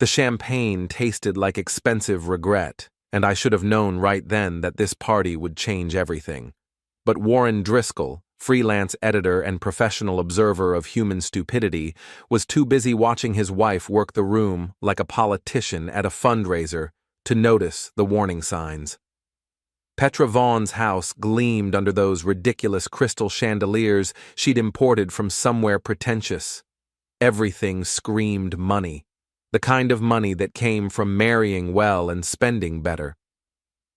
The champagne tasted like expensive regret, and I should have known right then that this party would change everything. But Warren Driscoll, freelance editor and professional observer of human stupidity, was too busy watching his wife work the room like a politician at a fundraiser to notice the warning signs. Petra Vaughan's house gleamed under those ridiculous crystal chandeliers she'd imported from somewhere pretentious. Everything screamed money, the kind of money that came from marrying well and spending better.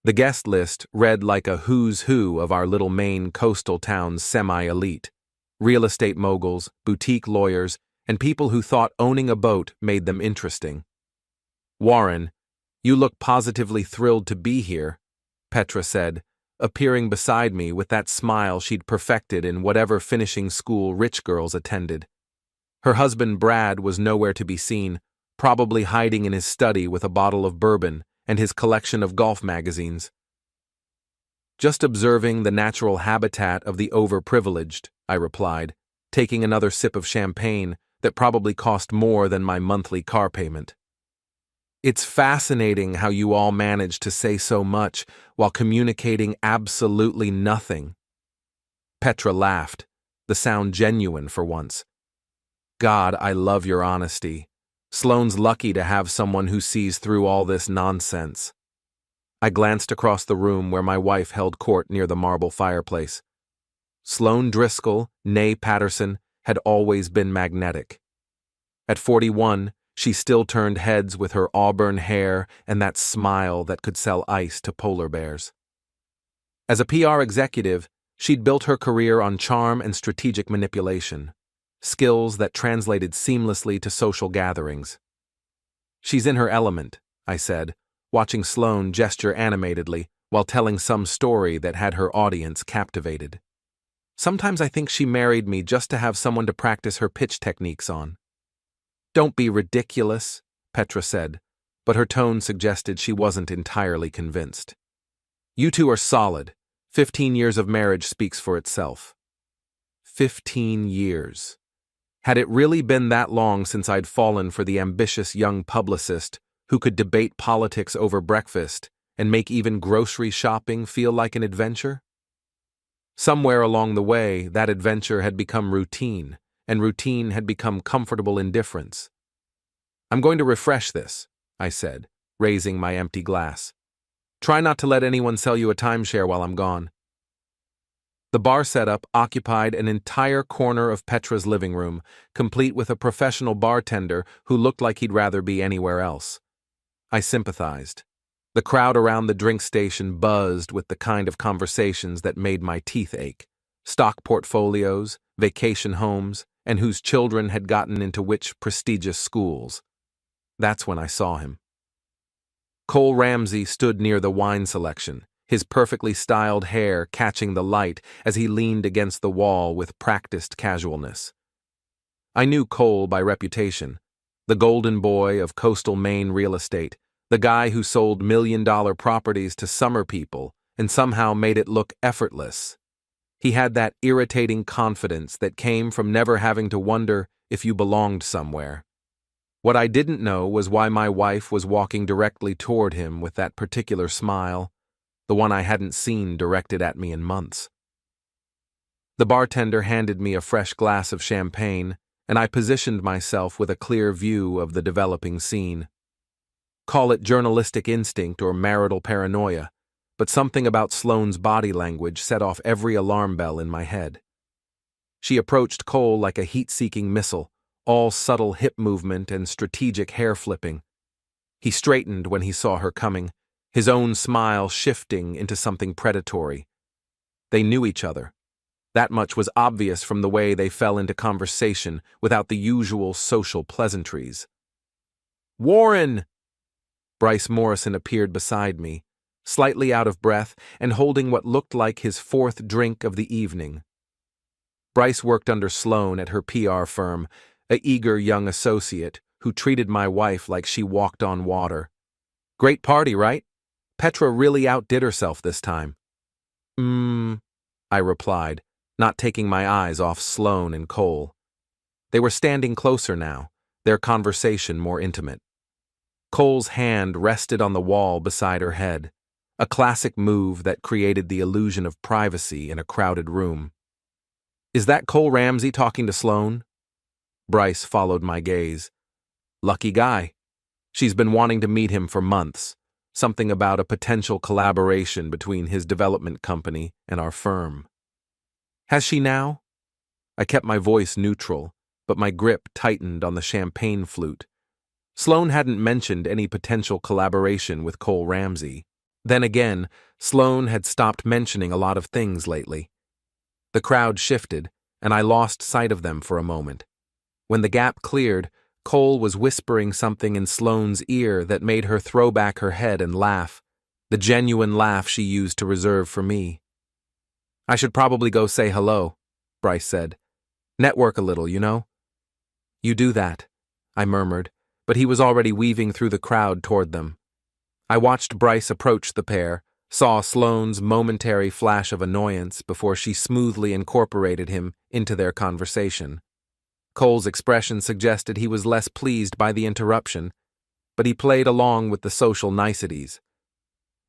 The guest list read like a who's who of our little Maine coastal town's semi-elite: real estate moguls, boutique lawyers, and people who thought owning a boat made them interesting. "Warren, you look positively thrilled to be here," Petra said, appearing beside me with that smile she'd perfected in whatever finishing school rich girls attended. Her husband Brad was nowhere to be seen, probably hiding in his study with a bottle of bourbon and his collection of golf magazines. "Just observing the natural habitat of the overprivileged," I replied, taking another sip of champagne that probably cost more than my monthly car payment. "It's fascinating how you all manage to say so much while communicating absolutely nothing." Petra laughed, the sound genuine for once. "God, I love your honesty. Sloane's lucky to have someone who sees through all this nonsense." I glanced across the room where my wife held court near the marble fireplace. Sloane Driscoll, née Patterson, had always been magnetic. At 41, she still turned heads with her auburn hair and that smile that could sell ice to polar bears. As a PR executive, she'd built her career on charm and strategic manipulation, skills that translated seamlessly to social gatherings. "She's in her element," I said, watching Sloane gesture animatedly while telling some story that had her audience captivated. "Sometimes I think she married me just to have someone to practice her pitch techniques on." "Don't be ridiculous," Petra said, but her tone suggested she wasn't entirely convinced. "You two are solid. 15 years of marriage speaks for itself." 15 years. Had it really been that long since I'd fallen for the ambitious young publicist who could debate politics over breakfast and make even grocery shopping feel like an adventure? Somewhere along the way, that adventure had become routine, and routine had become comfortable indifference. "I'm going to refresh this," I said, raising my empty glass. "Try not to let anyone sell you a timeshare while I'm gone." The bar setup occupied an entire corner of Petra's living room, complete with a professional bartender who looked like he'd rather be anywhere else. I sympathized. The crowd around the drink station buzzed with the kind of conversations that made my teeth ache: stock portfolios, vacation homes, and whose children had gotten into which prestigious schools. That's when I saw him. Cole Ramsey stood near the wine selection, his perfectly styled hair catching the light as he leaned against the wall with practiced casualness. I knew Cole by reputation, the golden boy of coastal Maine real estate, the guy who sold million-dollar properties to summer people and somehow made it look effortless. He had that irritating confidence that came from never having to wonder if you belonged somewhere. What I didn't know was why my wife was walking directly toward him with that particular smile, the one I hadn't seen directed at me in months. The bartender handed me a fresh glass of champagne, and I positioned myself with a clear view of the developing scene. Call it journalistic instinct or marital paranoia, but something about Sloane's body language set off every alarm bell in my head. She approached Cole like a heat-seeking missile, all subtle hip movement and strategic hair flipping. He straightened when he saw her coming, his own smile shifting into something predatory. They knew each other. That much was obvious from the way they fell into conversation without the usual social pleasantries. "Warren!" Bryce Morrison appeared beside me, slightly out of breath and holding what looked like his fourth drink of the evening. Bryce worked under Sloane at her PR firm, a eager young associate who treated my wife like she walked on water. "Great party, right? Petra really outdid herself this time." I replied, not taking my eyes off Sloane and Cole. They were standing closer now, their conversation more intimate. Cole's hand rested on the wall beside her head, a classic move that created the illusion of privacy in a crowded room. "Is that Cole Ramsey talking to Sloane?" Bryce followed my gaze. "Lucky guy. She's been wanting to meet him for months. Something about a potential collaboration between his development company and our firm." "Has she now?" I kept my voice neutral, but my grip tightened on the champagne flute. Sloane hadn't mentioned any potential collaboration with Cole Ramsey. Then again, Sloane had stopped mentioning a lot of things lately. The crowd shifted, and I lost sight of them for a moment. When the gap cleared, Cole was whispering something in Sloane's ear that made her throw back her head and laugh, the genuine laugh she used to reserve for me. "I should probably go say hello," Bryce said. "Network a little, you know?" "You do that," I murmured, but he was already weaving through the crowd toward them. I watched Bryce approach the pair, saw Sloane's momentary flash of annoyance before she smoothly incorporated him into their conversation. Cole's expression suggested he was less pleased by the interruption, but he played along with the social niceties.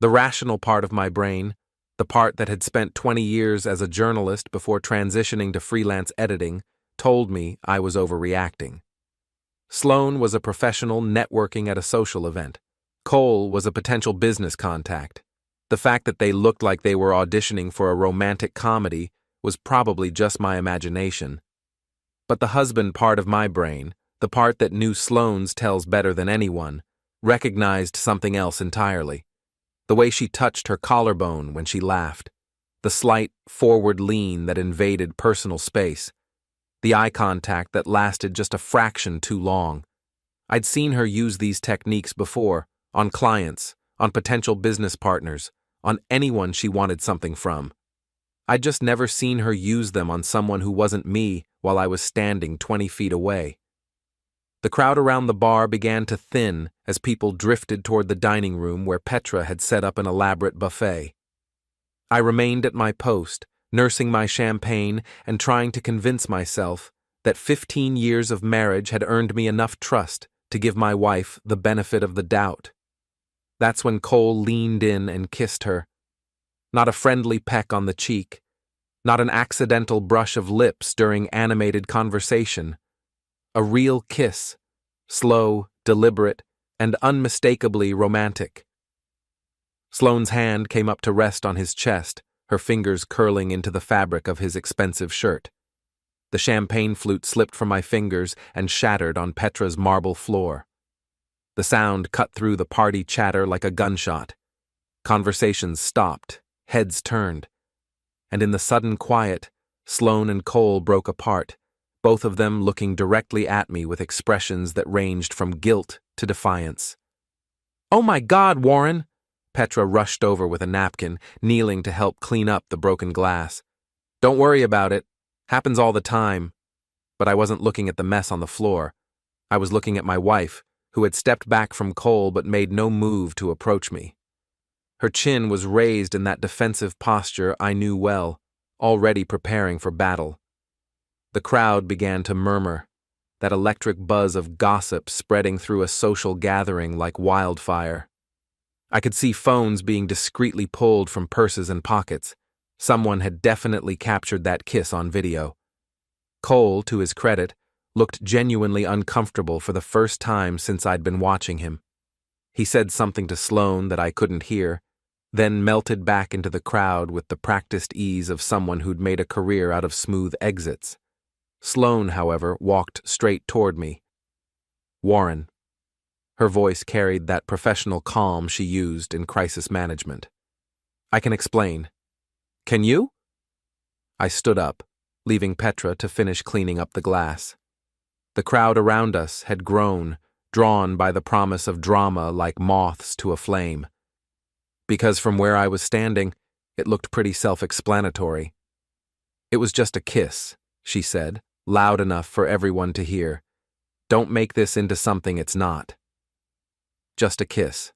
The rational part of my brain, the part that had spent 20 years as a journalist before transitioning to freelance editing, told me I was overreacting. Sloane was a professional networking at a social event. Cole was a potential business contact. The fact that they looked like they were auditioning for a romantic comedy was probably just my imagination. But the husband part of my brain, the part that knew Sloane's tells better than anyone, recognized something else entirely. The way she touched her collarbone when she laughed, the slight forward lean that invaded personal space, the eye contact that lasted just a fraction too long. I'd seen her use these techniques before, on clients, on potential business partners, on anyone she wanted something from. I'd just never seen her use them on someone who wasn't me while I was standing 20 feet away. The crowd around the bar began to thin as people drifted toward the dining room where Petra had set up an elaborate buffet. I remained at my post, nursing my champagne and trying to convince myself that 15 years of marriage had earned me enough trust to give my wife the benefit of the doubt. That's when Cole leaned in and kissed her. Not a friendly peck on the cheek, not an accidental brush of lips during animated conversation. A real kiss, slow, deliberate, and unmistakably romantic. Sloane's hand came up to rest on his chest, her fingers curling into the fabric of his expensive shirt. The champagne flute slipped from my fingers and shattered on Petra's marble floor. The sound cut through the party chatter like a gunshot. Conversations stopped, heads turned. And in the sudden quiet, Sloane and Cole broke apart, both of them looking directly at me with expressions that ranged from guilt to defiance. "Oh my God, Warren!" Petra rushed over with a napkin, kneeling to help clean up the broken glass. "Don't worry about it. Happens all the time." But I wasn't looking at the mess on the floor. I was looking at my wife, who had stepped back from Cole but made no move to approach me. Her chin was raised in that defensive posture I knew well, already preparing for battle. The crowd began to murmur, that electric buzz of gossip spreading through a social gathering like wildfire. I could see phones being discreetly pulled from purses and pockets. Someone had definitely captured that kiss on video. Cole, to his credit, looked genuinely uncomfortable for the first time since I'd been watching him. He said something to Sloane that I couldn't hear, then melted back into the crowd with the practiced ease of someone who'd made a career out of smooth exits. Sloane, however, walked straight toward me. "Warren." Her voice carried that professional calm she used in crisis management. "I can explain." "Can you?" I stood up, leaving Petra to finish cleaning up the glass. The crowd around us had grown, drawn by the promise of drama like moths to a flame. Because from where I was standing, it looked pretty self-explanatory. "It was just a kiss," she said, loud enough for everyone to hear. "Don't make this into something it's not." Just a kiss.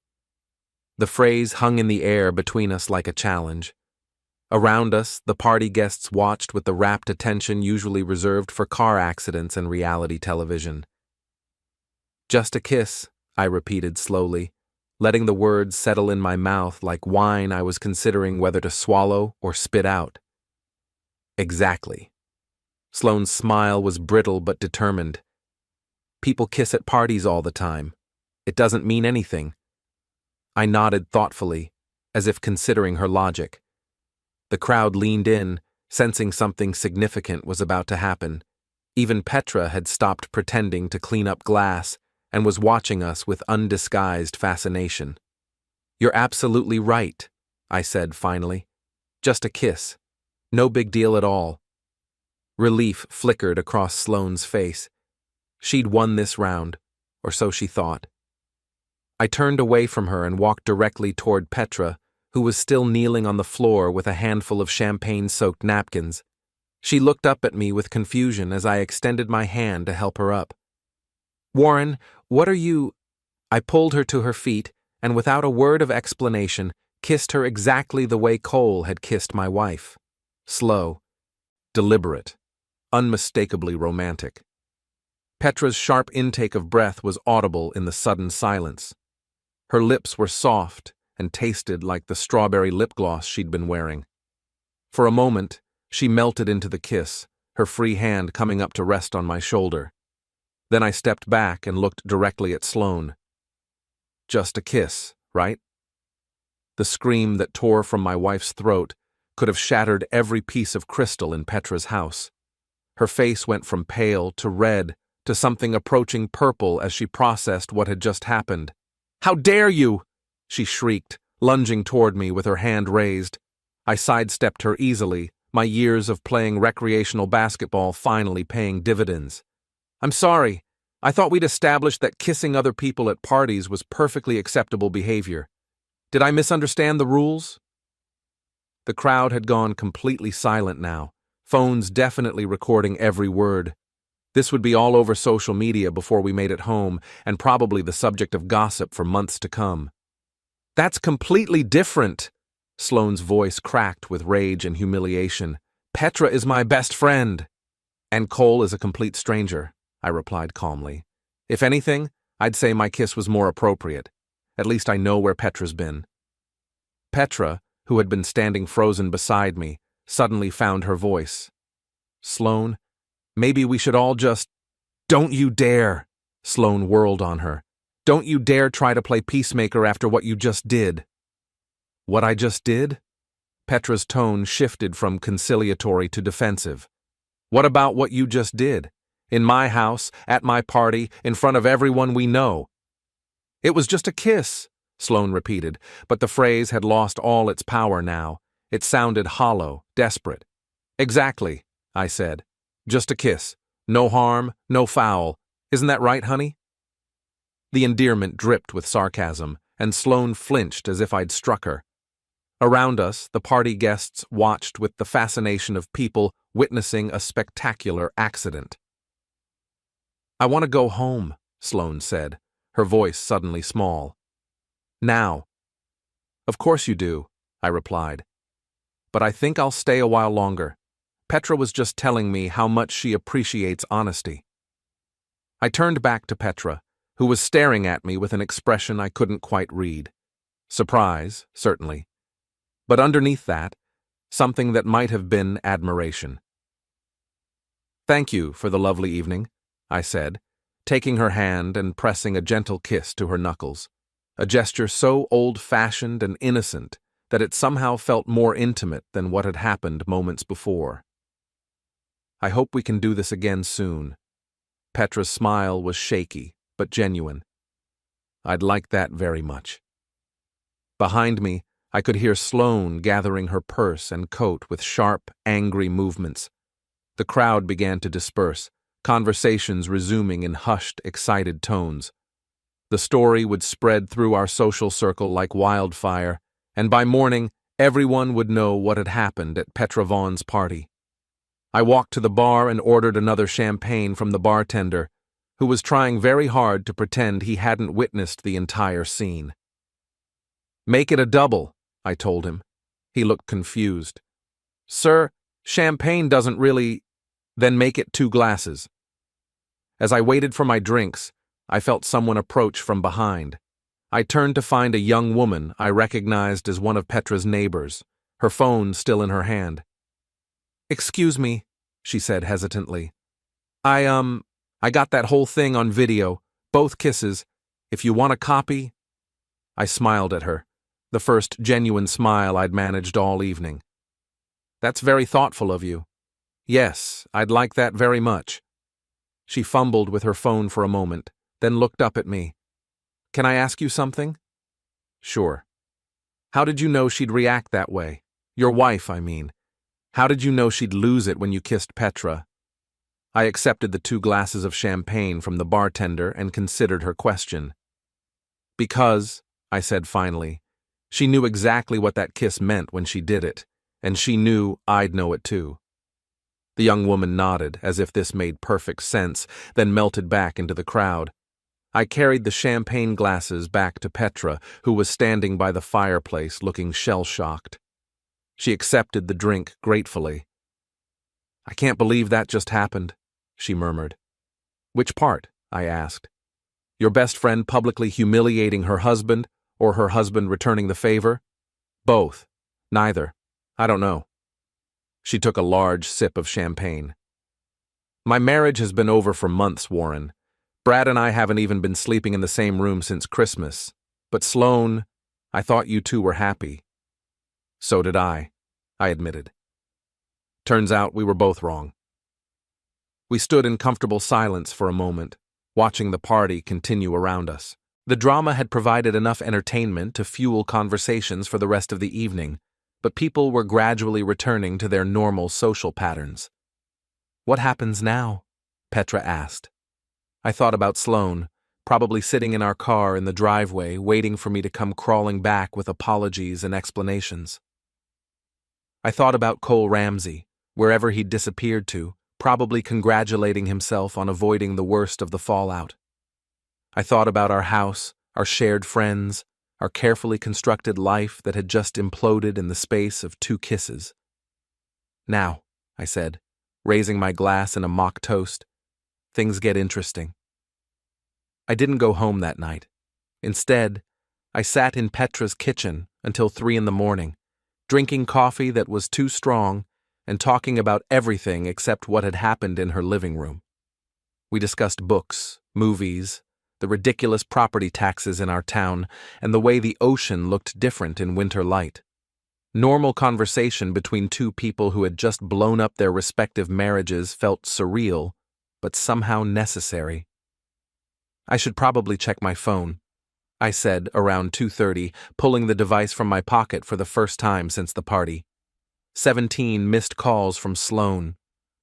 The phrase hung in the air between us like a challenge. Around us, the party guests watched with the rapt attention usually reserved for car accidents and reality television. "Just a kiss," I repeated slowly, letting the words settle in my mouth like wine I was considering whether to swallow or spit out. Exactly. Sloane's smile was brittle but determined. People kiss at parties all the time. It doesn't mean anything. I nodded thoughtfully, as if considering her logic. The crowd leaned in, sensing something significant was about to happen. Even Petra had stopped pretending to clean up glass and was watching us with undisguised fascination. "You're absolutely right," I said finally. "Just a kiss. No big deal at all." Relief flickered across Sloane's face. She'd won this round, or so she thought. I turned away from her and walked directly toward Petra, who was still kneeling on the floor with a handful of champagne-soaked napkins. She looked up at me with confusion as I extended my hand to help her up. "Warren, what are you—" I pulled her to her feet and without a word of explanation kissed her exactly the way Cole had kissed my wife. Slow, deliberate, unmistakably romantic. Petra's sharp intake of breath was audible in the sudden silence. Her lips were soft and tasted like the strawberry lip gloss she'd been wearing. For a moment, she melted into the kiss, her free hand coming up to rest on my shoulder. Then I stepped back and looked directly at Sloane. "Just a kiss, right?" The scream that tore from my wife's throat could have shattered every piece of crystal in Petra's house. Her face went from pale to red to something approaching purple as she processed what had just happened. "How dare you!" she shrieked, lunging toward me with her hand raised. I sidestepped her easily, my years of playing recreational basketball finally paying dividends. "I'm sorry. I thought we'd established that kissing other people at parties was perfectly acceptable behavior. Did I misunderstand the rules?" The crowd had gone completely silent now, phones definitely recording every word. This would be all over social media before we made it home, and probably the subject of gossip for months to come. "That's completely different," Sloane's voice cracked with rage and humiliation. "Petra is my best friend." "And Cole is a complete stranger," I replied calmly. "If anything, I'd say my kiss was more appropriate. At least I know where Petra's been." Petra, who had been standing frozen beside me, suddenly found her voice. "Sloane, maybe we should all just—" "Don't you dare!" Sloane whirled on her. "Don't you dare try to play peacemaker after what you just did." "What I just did?" Petra's tone shifted from conciliatory to defensive. "What about what you just did? In my house, at my party, in front of everyone we know." "It was just a kiss," Sloane repeated, but the phrase had lost all its power now. It sounded hollow, desperate. "Exactly," I said. "Just a kiss. No harm, no foul. Isn't that right, honey?" The endearment dripped with sarcasm, and Sloane flinched as if I'd struck her. Around us, the party guests watched with the fascination of people witnessing a spectacular accident. "I want to go home," Sloane said, her voice suddenly small. "Now." "Of course you do," I replied. "But I think I'll stay a while longer. Petra was just telling me how much she appreciates honesty." I turned back to Petra, who was staring at me with an expression I couldn't quite read. Surprise, certainly. But underneath that, something that might have been admiration. "Thank you for the lovely evening," I said, taking her hand and pressing a gentle kiss to her knuckles, a gesture so old-fashioned and innocent that it somehow felt more intimate than what had happened moments before. "I hope we can do this again soon." Petra's smile was shaky, but genuine. "I'd like that very much." Behind me, I could hear Sloane gathering her purse and coat with sharp, angry movements. The crowd began to disperse, conversations resuming in hushed, excited tones. The story would spread through our social circle like wildfire, and by morning, everyone would know what had happened at Petra Vaughn's party. I walked to the bar and ordered another champagne from the bartender, who was trying very hard to pretend he hadn't witnessed the entire scene. "Make it a double," I told him. He looked confused. "Sir, champagne doesn't really—" "Then make it 2 glasses." As I waited for my drinks, I felt someone approach from behind. I turned to find a young woman I recognized as one of Petra's neighbors, her phone still in her hand. "Excuse me," she said hesitantly. I got that whole thing on video, both kisses. If you want a copy." I smiled at her, the first genuine smile I'd managed all evening. "That's very thoughtful of you. Yes, I'd like that very much." She fumbled with her phone for a moment, then looked up at me. "Can I ask you something?" "Sure." "How did you know she'd react that way? Your wife, I mean. How did you know she'd lose it when you kissed Petra?" I accepted the 2 glasses of champagne from the bartender and considered her question. "Because," I said finally, "she knew exactly what that kiss meant when she did it, and she knew I'd know it too." The young woman nodded, as if this made perfect sense, then melted back into the crowd. I carried the champagne glasses back to Petra, who was standing by the fireplace looking shell-shocked. She accepted the drink gratefully. "I can't believe that just happened," she murmured. "Which part?" I asked. "Your best friend publicly humiliating her husband, or her husband returning the favor?" "Both. Neither. I don't know." She took a large sip of champagne. "My marriage has been over for months, Warren. Brad and I haven't even been sleeping in the same room since Christmas. But Sloane, I thought you two were happy." "So did I admitted. "Turns out we were both wrong." We stood in comfortable silence for a moment, watching the party continue around us. The drama had provided enough entertainment to fuel conversations for the rest of the evening, but people were gradually returning to their normal social patterns. "What happens now?" Petra asked. I thought about Sloane, probably sitting in our car in the driveway, waiting for me to come crawling back with apologies and explanations. I thought about Cole Ramsey, wherever he'd disappeared to, probably congratulating himself on avoiding the worst of the fallout. I thought about our house, our shared friends, our carefully constructed life that had just imploded in the space of 2 kisses. "Now," I said, raising my glass in a mock toast, "things get interesting." I didn't go home that night. Instead, I sat in Petra's kitchen until 3 in the morning, drinking coffee that was too strong and talking about everything except what had happened in her living room. We discussed books, movies, the ridiculous property taxes in our town, and the way the ocean looked different in winter light. Normal conversation between 2 people who had just blown up their respective marriages felt surreal, but somehow necessary. "I should probably check my phone," I said around 2:30, pulling the device from my pocket for the first time since the party. 17 missed calls from Sloane,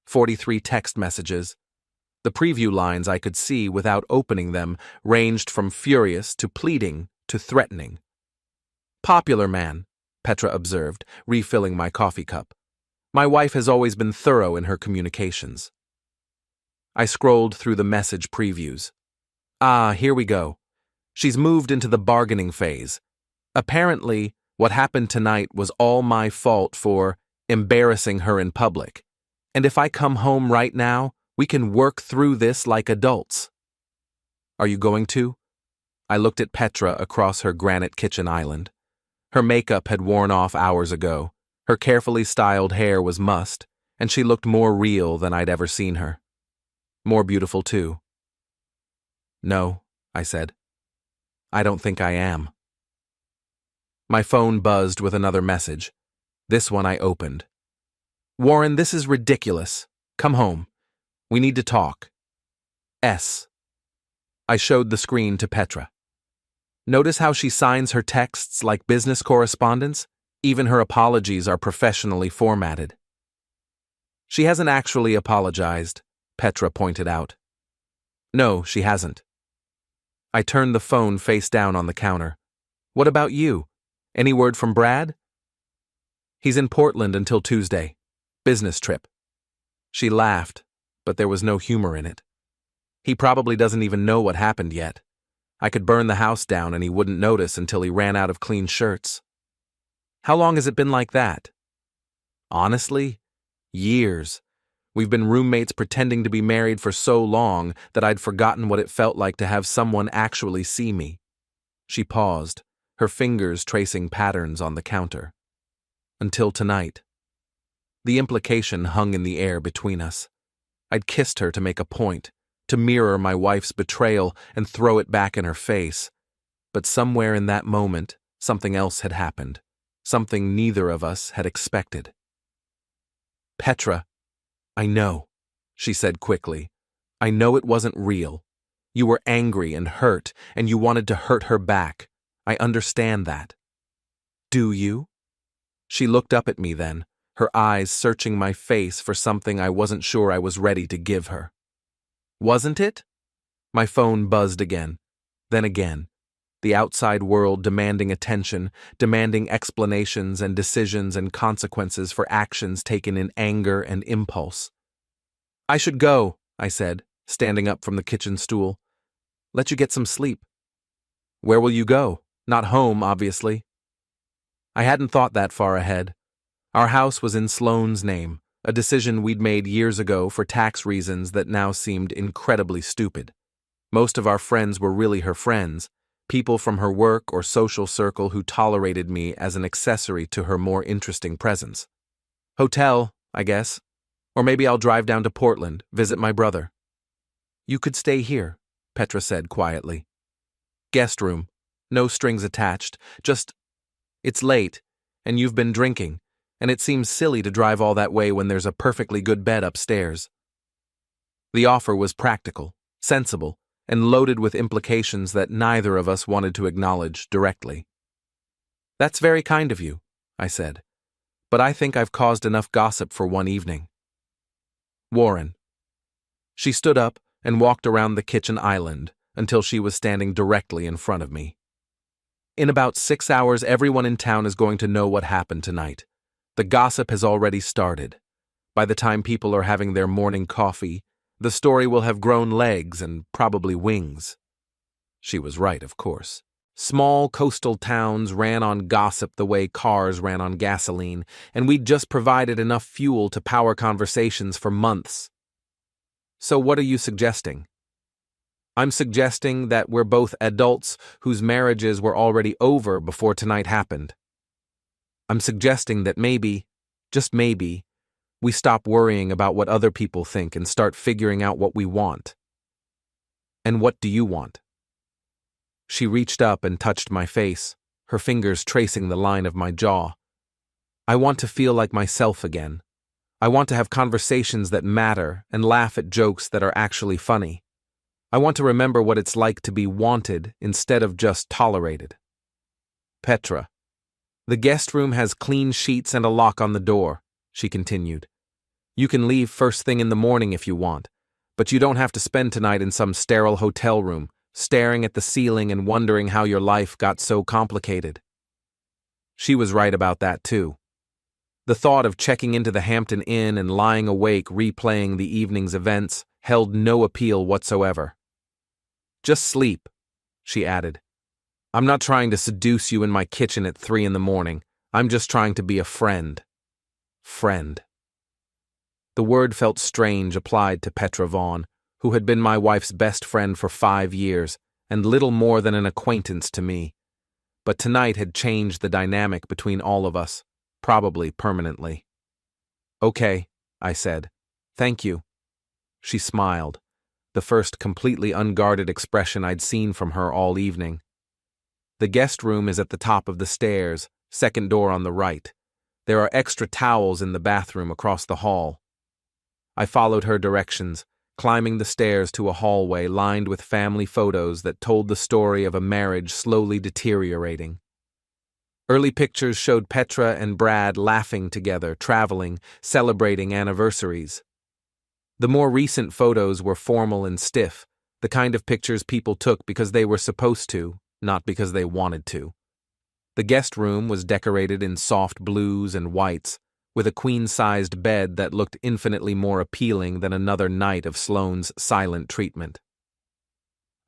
43 text messages. The preview lines I could see without opening them ranged from furious to pleading to threatening. "Popular man," Petra observed, refilling my coffee cup. "My wife has always been thorough in her communications." I scrolled through the message previews. Here we go. She's moved into the bargaining phase. Apparently, what happened tonight was all my fault for embarrassing her in public. And if I come home right now, we can work through this like adults. "Are you going to?" I looked at Petra across her granite kitchen island. Her makeup had worn off hours ago. Her carefully styled hair was mussed, and she looked more real than I'd ever seen her. More beautiful, too. "No," I said. "I don't think I am." My phone buzzed with another message. This one I opened. "Warren, this is ridiculous. Come home. We need to talk. S." I showed the screen to Petra. Notice how she signs her texts like business correspondence? Even her apologies are professionally formatted. "She hasn't actually apologized," Petra pointed out. "No, she hasn't." I turned the phone face down on the counter. "What about you? Any word from Brad?" "He's in Portland until Tuesday. Business trip." She laughed, but there was no humor in it. "He probably doesn't even know what happened yet. I could burn the house down and he wouldn't notice until he ran out of clean shirts." "How long has it been like that?" "Honestly, years. We've been roommates pretending to be married for so long that I'd forgotten what it felt like to have someone actually see me. She paused, her fingers tracing patterns on the counter. Until tonight. The implication hung in the air between us. I'd kissed her to make a point, to mirror my wife's betrayal and throw it back in her face. But somewhere in that moment, something else had happened, something neither of us had expected. Petra, I know, she said quickly. I know it wasn't real. You were angry and hurt, and you wanted to hurt her back. I understand that. Do you? She looked up at me then, her eyes searching my face for something I wasn't sure I was ready to give her. Wasn't it? My phone buzzed again, then again. The outside world demanding attention, demanding explanations and decisions and consequences for actions taken in anger and impulse. I should go, I said, standing up from the kitchen stool. Let you get some sleep. Where will you go? Not home, obviously. I hadn't thought that far ahead. Our house was in Sloane's name, a decision we'd made years ago for tax reasons that now seemed incredibly stupid. Most of our friends were really her friends, people from her work or social circle who tolerated me as an accessory to her more interesting presence. Hotel, I guess. Or maybe I'll drive down to Portland, visit my brother. You could stay here, Petra said quietly. Guest room. No strings attached. Just, it's late, and you've been drinking, and it seems silly to drive all that way when there's a perfectly good bed upstairs. The offer was practical, sensible, and loaded with implications that neither of us wanted to acknowledge directly. That's very kind of you, I said, but I think I've caused enough gossip for one evening. Warren. She stood up and walked around the kitchen island until she was standing directly in front of me. In about 6 hours, everyone in town is going to know what happened tonight. The gossip has already started. By the time people are having their morning coffee, the story will have grown legs and probably wings. She was right, of course. Small coastal towns ran on gossip the way cars ran on gasoline, and we'd just provided enough fuel to power conversations for months. So what are you suggesting? I'm suggesting that we're both adults whose marriages were already over before tonight happened. I'm suggesting that maybe, just maybe, we stop worrying about what other people think and start figuring out what we want. And what do you want? She reached up and touched my face, her fingers tracing the line of my jaw. I want to feel like myself again. I want to have conversations that matter and laugh at jokes that are actually funny. I want to remember what it's like to be wanted instead of just tolerated. Petra. The guest room has clean sheets and a lock on the door, she continued. You can leave first thing in the morning if you want, but you don't have to spend tonight in some sterile hotel room, staring at the ceiling and wondering how your life got so complicated. She was right about that too. The thought of checking into the Hampton Inn and lying awake replaying the evening's events held no appeal whatsoever. Just sleep, she added. I'm not trying to seduce you in my kitchen at 3 a.m. I'm just trying to be a friend. Friend. The word felt strange applied to Petra Vaughn, who had been my wife's best friend for 5 years and little more than an acquaintance to me. But tonight had changed the dynamic between all of us, probably permanently. Okay, I said. Thank you. She smiled, the first completely unguarded expression I'd seen from her all evening. The guest room is at the top of the stairs, second door on the right. There are extra towels in the bathroom across the hall. I followed her directions, climbing the stairs to a hallway lined with family photos that told the story of a marriage slowly deteriorating. Early pictures showed Petra and Brad laughing together, traveling, celebrating anniversaries. The more recent photos were formal and stiff, the kind of pictures people took because they were supposed to, not because they wanted to. The guest room was decorated in soft blues and whites, with a queen-sized bed that looked infinitely more appealing than another night of Sloane's silent treatment.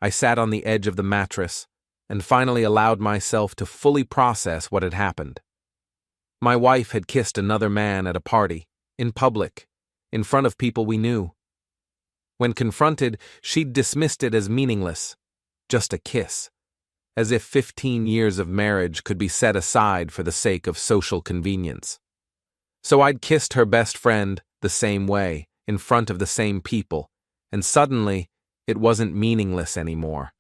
I sat on the edge of the mattress and finally allowed myself to fully process what had happened. My wife had kissed another man at a party, in public, in front of people we knew. When confronted, she'd dismissed it as meaningless, just a kiss, as if 15 years of marriage could be set aside for the sake of social convenience. So I'd kissed her best friend the same way, in front of the same people, and suddenly it wasn't meaningless anymore.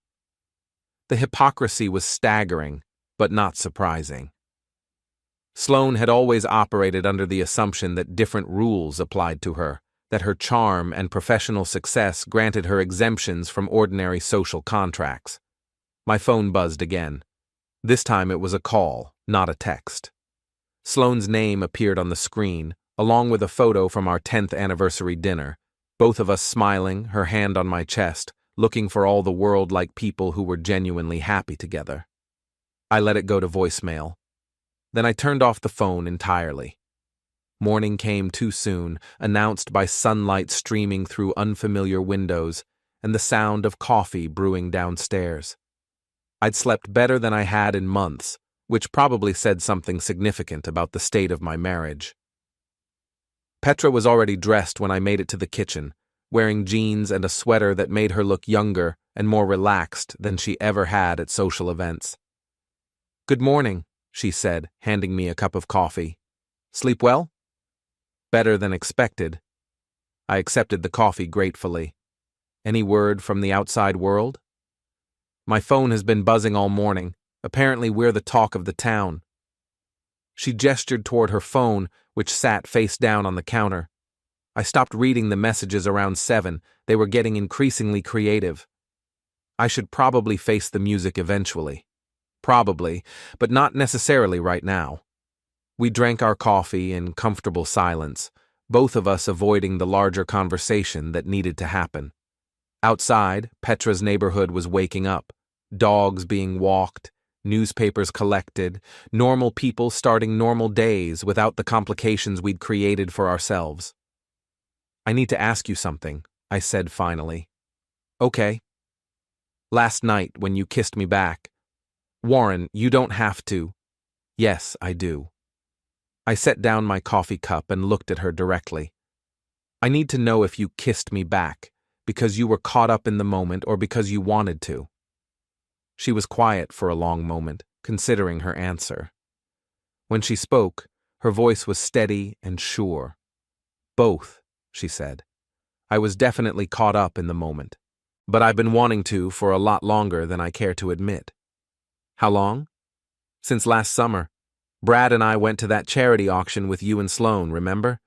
The hypocrisy was staggering, but not surprising. Sloane had always operated under the assumption that different rules applied to her, that her charm and professional success granted her exemptions from ordinary social contracts. My phone buzzed again. This time it was a call, not a text. Sloane's name appeared on the screen, along with a photo from our 10th anniversary dinner, both of us smiling, her hand on my chest, looking for all the world like people who were genuinely happy together. I let it go to voicemail. Then I turned off the phone entirely. Morning came too soon, announced by sunlight streaming through unfamiliar windows and the sound of coffee brewing downstairs. I'd slept better than I had in months, which probably said something significant about the state of my marriage. Petra was already dressed when I made it to the kitchen, wearing jeans and a sweater that made her look younger and more relaxed than she ever had at social events. "Good morning," she said, handing me a cup of coffee. "Sleep well?" "Better than expected." I accepted the coffee gratefully. "Any word from the outside world?" "My phone has been buzzing all morning. Apparently we're the talk of the town." She gestured toward her phone, which sat face down on the counter. I stopped reading the messages around 7. They were getting increasingly creative. I should probably face the music eventually. Probably, but not necessarily right now. We drank our coffee in comfortable silence, both of us avoiding the larger conversation that needed to happen. Outside, Petra's neighborhood was waking up, dogs being walked, newspapers collected, normal people starting normal days without the complications we'd created for ourselves. "I need to ask you something," I said finally. "Okay." "Last night, when you kissed me back." "Warren, you don't have to." "Yes, I do." I set down my coffee cup and looked at her directly. "I need to know if you kissed me back, because you were caught up in the moment or because you wanted to." She was quiet for a long moment, considering her answer. When she spoke, her voice was steady and sure. "Both," she said. "I was definitely caught up in the moment, but I've been wanting to for a lot longer than I care to admit." "How long?" "Since last summer. Brad and I went to that charity auction with you and Sloane, remember?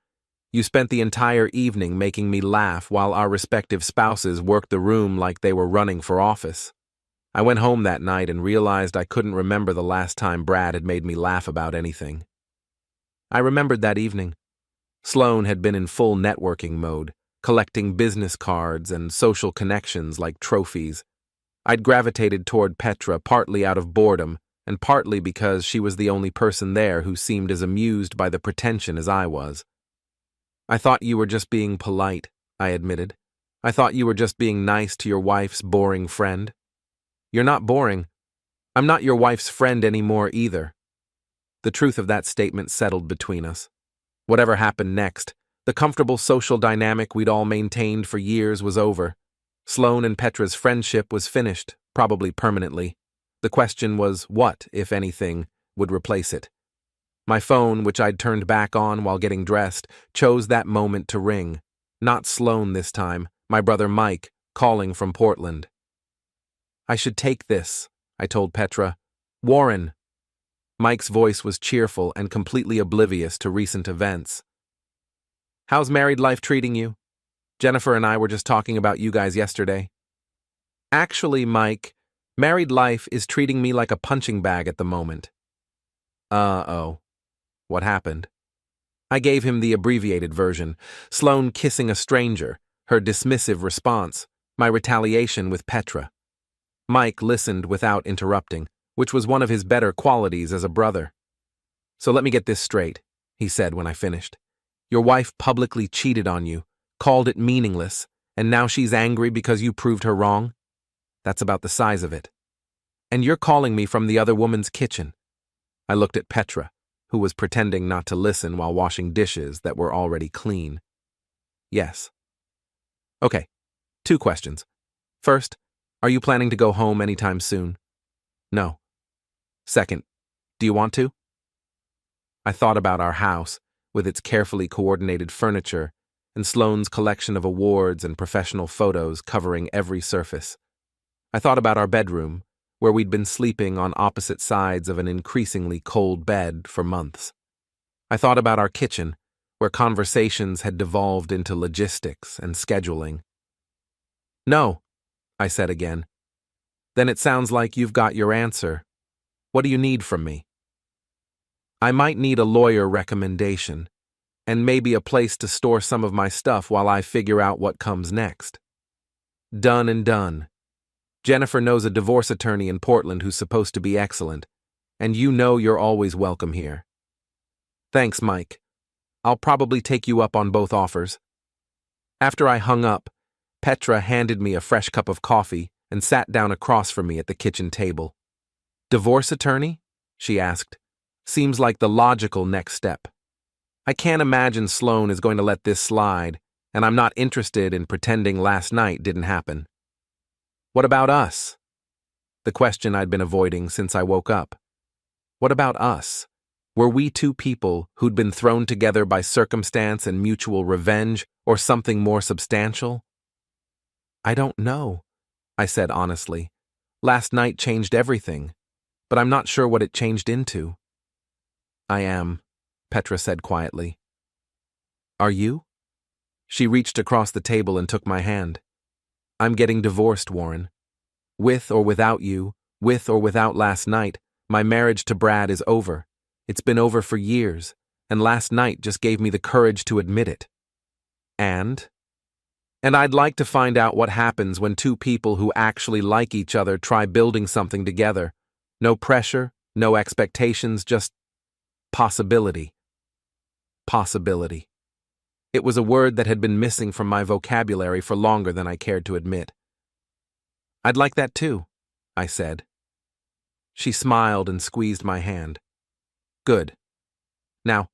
You spent the entire evening making me laugh while our respective spouses worked the room like they were running for office. I went home that night and realized I couldn't remember the last time Brad had made me laugh about anything." I remembered that evening. Sloane had been in full networking mode, collecting business cards and social connections like trophies. I'd gravitated toward Petra partly out of boredom and partly because she was the only person there who seemed as amused by the pretension as I was. "I thought you were just being polite," I admitted. "I thought you were just being nice to your wife's boring friend." "You're not boring. I'm not your wife's friend anymore either." The truth of that statement settled between us. Whatever happened next, the comfortable social dynamic we'd all maintained for years was over. Sloane and Petra's friendship was finished, probably permanently. The question was what, if anything, would replace it. My phone, which I'd turned back on while getting dressed, chose that moment to ring. Not Sloane this time, my brother Mike, calling from Portland. "I should take this," I told Petra. "Warren." Mike's voice was cheerful and completely oblivious to recent events. "How's married life treating you? Jennifer and I were just talking about you guys yesterday." "Actually, Mike, married life is treating me like a punching bag at the moment." "Uh-oh. What happened?" I gave him the abbreviated version. Sloane kissing a stranger, her dismissive response, my retaliation with Petra. Mike listened without interrupting, which was one of his better qualities as a brother. "So let me get this straight," he said when I finished. "Your wife publicly cheated on you, called it meaningless, and now she's angry because you proved her wrong? That's about the size of it. And you're calling me from the other woman's kitchen." I looked at Petra, who was pretending not to listen while washing dishes that were already clean. Yes. Okay, 2 questions. First, are you planning to go home anytime soon? No. Second, do you want to? I thought about our house, with its carefully coordinated furniture, and Sloane's collection of awards and professional photos covering every surface. I thought about our bedroom, where we'd been sleeping on opposite sides of an increasingly cold bed for months. I thought about our kitchen, where conversations had devolved into logistics and scheduling. No, I said again. Then it sounds like you've got your answer. What do you need from me? I might need a lawyer recommendation, and maybe a place to store some of my stuff while I figure out what comes next. Done and done. Jennifer knows a divorce attorney in Portland who's supposed to be excellent, and you know you're always welcome here. Thanks, Mike. I'll probably take you up on both offers. After I hung up, Petra handed me a fresh cup of coffee and sat down across from me at the kitchen table. Divorce attorney? She asked. Seems like the logical next step. I can't imagine Sloane is going to let this slide, and I'm not interested in pretending last night didn't happen. What about us? The question I'd been avoiding since I woke up. What about us? Were we two people who'd been thrown together by circumstance and mutual revenge, or something more substantial? I don't know, I said honestly. Last night changed everything, but I'm not sure what it changed into. I am, Petra said quietly. Are you? She reached across the table and took my hand. I'm getting divorced, Warren. With or without you, with or without last night, my marriage to Brad is over. It's been over for years, and last night just gave me the courage to admit it. And I'd like to find out what happens when two people who actually like each other try building something together. No pressure, no expectations, just possibility. Possibility. It was a word that had been missing from my vocabulary for longer than I cared to admit. I'd like that too, I said. She smiled and squeezed my hand. Good. Now,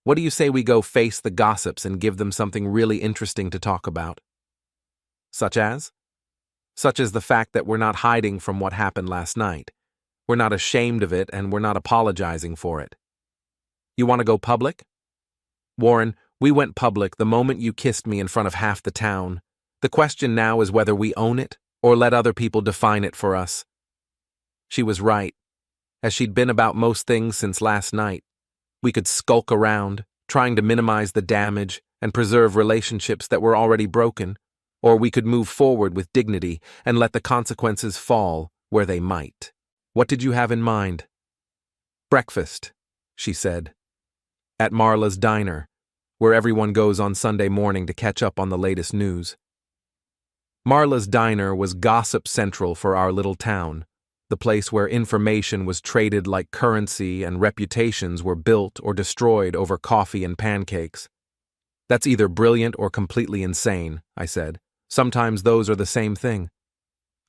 what do you say we go face the gossips and give them something really interesting to talk about? Such as? Such as the fact that we're not hiding from what happened last night. We're not ashamed of it, and we're not apologizing for it. You want to go public? Warren, we went public the moment you kissed me in front of half the town. The question now is whether we own it or let other people define it for us. She was right. As she'd been about most things since last night, we could skulk around, trying to minimize the damage and preserve relationships that were already broken, or we could move forward with dignity and let the consequences fall where they might. What did you have in mind? Breakfast, she said. At Marla's diner, where everyone goes on Sunday morning to catch up on the latest news. Marla's diner was gossip central for our little town, the place where information was traded like currency and reputations were built or destroyed over coffee and pancakes. That's either brilliant or completely insane, I said. Sometimes those are the same thing.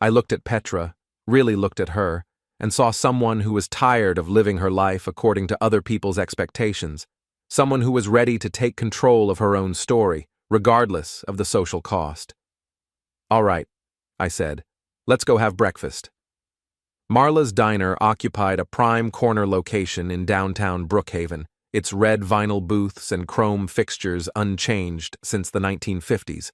I looked at Petra, really looked at her, and saw someone who was tired of living her life according to other people's expectations, someone who was ready to take control of her own story, regardless of the social cost. All right, I said, let's go have breakfast. Marla's diner occupied a prime corner location in downtown Brookhaven, its red vinyl booths and chrome fixtures unchanged since the 1950s.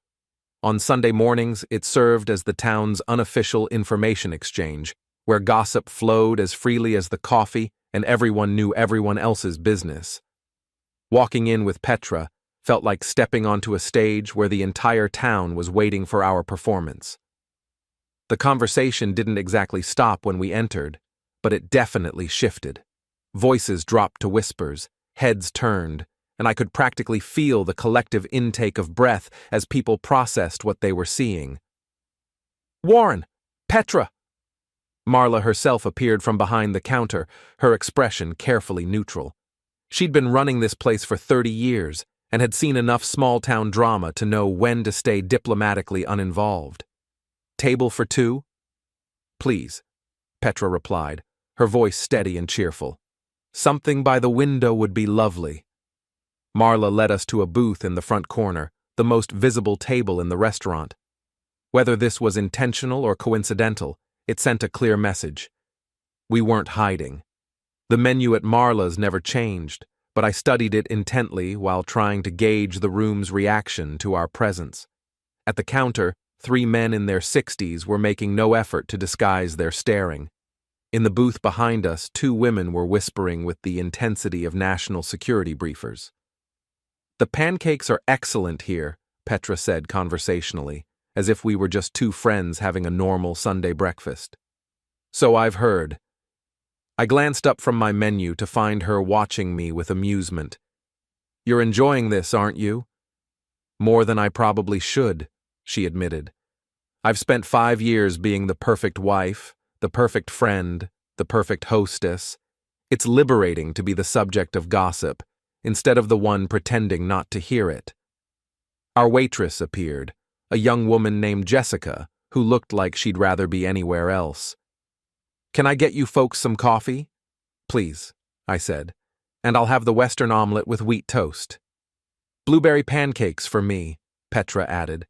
On Sunday mornings, it served as the town's unofficial information exchange, where gossip flowed as freely as the coffee and everyone knew everyone else's business. Walking in with Petra felt like stepping onto a stage where the entire town was waiting for our performance. The conversation didn't exactly stop when we entered, but it definitely shifted. Voices dropped to whispers, heads turned, and I could practically feel the collective intake of breath as people processed what they were seeing. Warren! Petra! Marla herself appeared from behind the counter, her expression carefully neutral. She'd been running this place for 30 years and had seen enough small-town drama to know when to stay diplomatically uninvolved. Table for two? Please, Petra replied, her voice steady and cheerful. Something by the window would be lovely. Marla led us to a booth in the front corner, the most visible table in the restaurant. Whether this was intentional or coincidental, it sent a clear message. We weren't hiding. The menu at Marla's never changed, but I studied it intently while trying to gauge the room's reaction to our presence. At the counter, 3 men in their 60s were making no effort to disguise their staring. In the booth behind us, 2 women were whispering with the intensity of national security briefers. "The pancakes are excellent here," Petra said conversationally, as if we were just 2 friends having a normal Sunday breakfast. "So I've heard." I glanced up from my menu to find her watching me with amusement. "You're enjoying this, aren't you?" "More than I probably should," she admitted. "I've spent 5 years being the perfect wife, the perfect friend, the perfect hostess. It's liberating to be the subject of gossip, instead of the one pretending not to hear it." Our waitress appeared, a young woman named Jessica, who looked like she'd rather be anywhere else. "Can I get you folks some coffee?" "Please," I said, "and I'll have the Western omelet with wheat toast." "Blueberry pancakes for me," Petra added,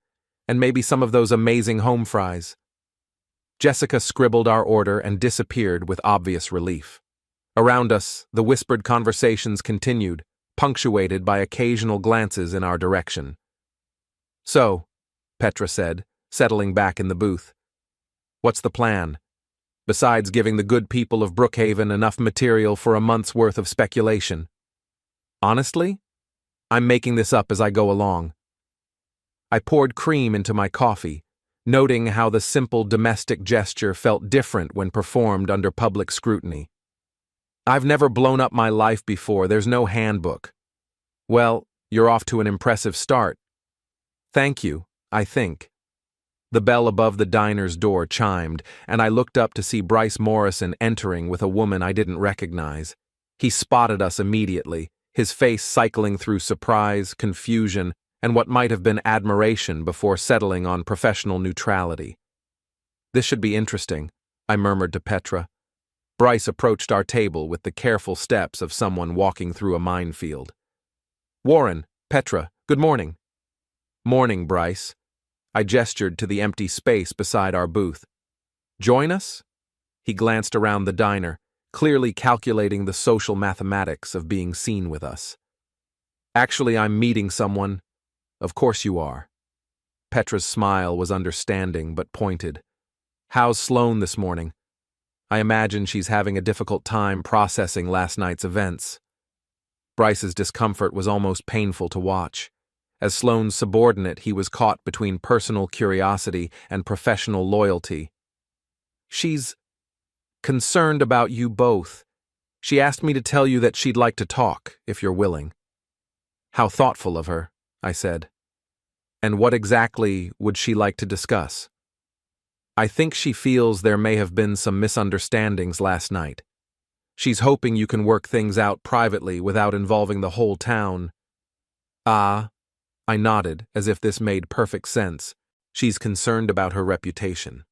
"and maybe some of those amazing home fries." Jessica scribbled our order and disappeared with obvious relief. Around us, the whispered conversations continued, punctuated by occasional glances in our direction. "So," Petra said, settling back in the booth, "what's the plan? Besides giving the good people of Brookhaven enough material for a month's worth of speculation?" "Honestly, I'm making this up as I go along." I poured cream into my coffee, noting how the simple domestic gesture felt different when performed under public scrutiny. "I've never blown up my life before, there's no handbook." "Well, you're off to an impressive start." "Thank you, I think." The bell above the diner's door chimed, and I looked up to see Bryce Morrison entering with a woman I didn't recognize. He spotted us immediately, his face cycling through surprise, confusion, and what might have been admiration before settling on professional neutrality. "This should be interesting," I murmured to Petra. Bryce approached our table with the careful steps of someone walking through a minefield. "Warren, Petra, good morning." "Morning, Bryce." I gestured to the empty space beside our booth. "Join us?" He glanced around the diner, clearly calculating the social mathematics of being seen with us. "Actually, I'm meeting someone." "Of course you are." Petra's smile was understanding but pointed. "How's Sloane this morning?" "I imagine she's having a difficult time processing last night's events." Bryce's discomfort was almost painful to watch. As Sloane's subordinate, he was caught between personal curiosity and professional loyalty. "She's concerned about you both. She asked me to tell you that she'd like to talk, if you're willing." "How thoughtful of her," I said. "And what exactly would she like to discuss?" "I think she feels there may have been some misunderstandings last night. She's hoping you can work things out privately without involving the whole town." "Ah," I nodded, as if this made perfect sense. "She's concerned about her reputation."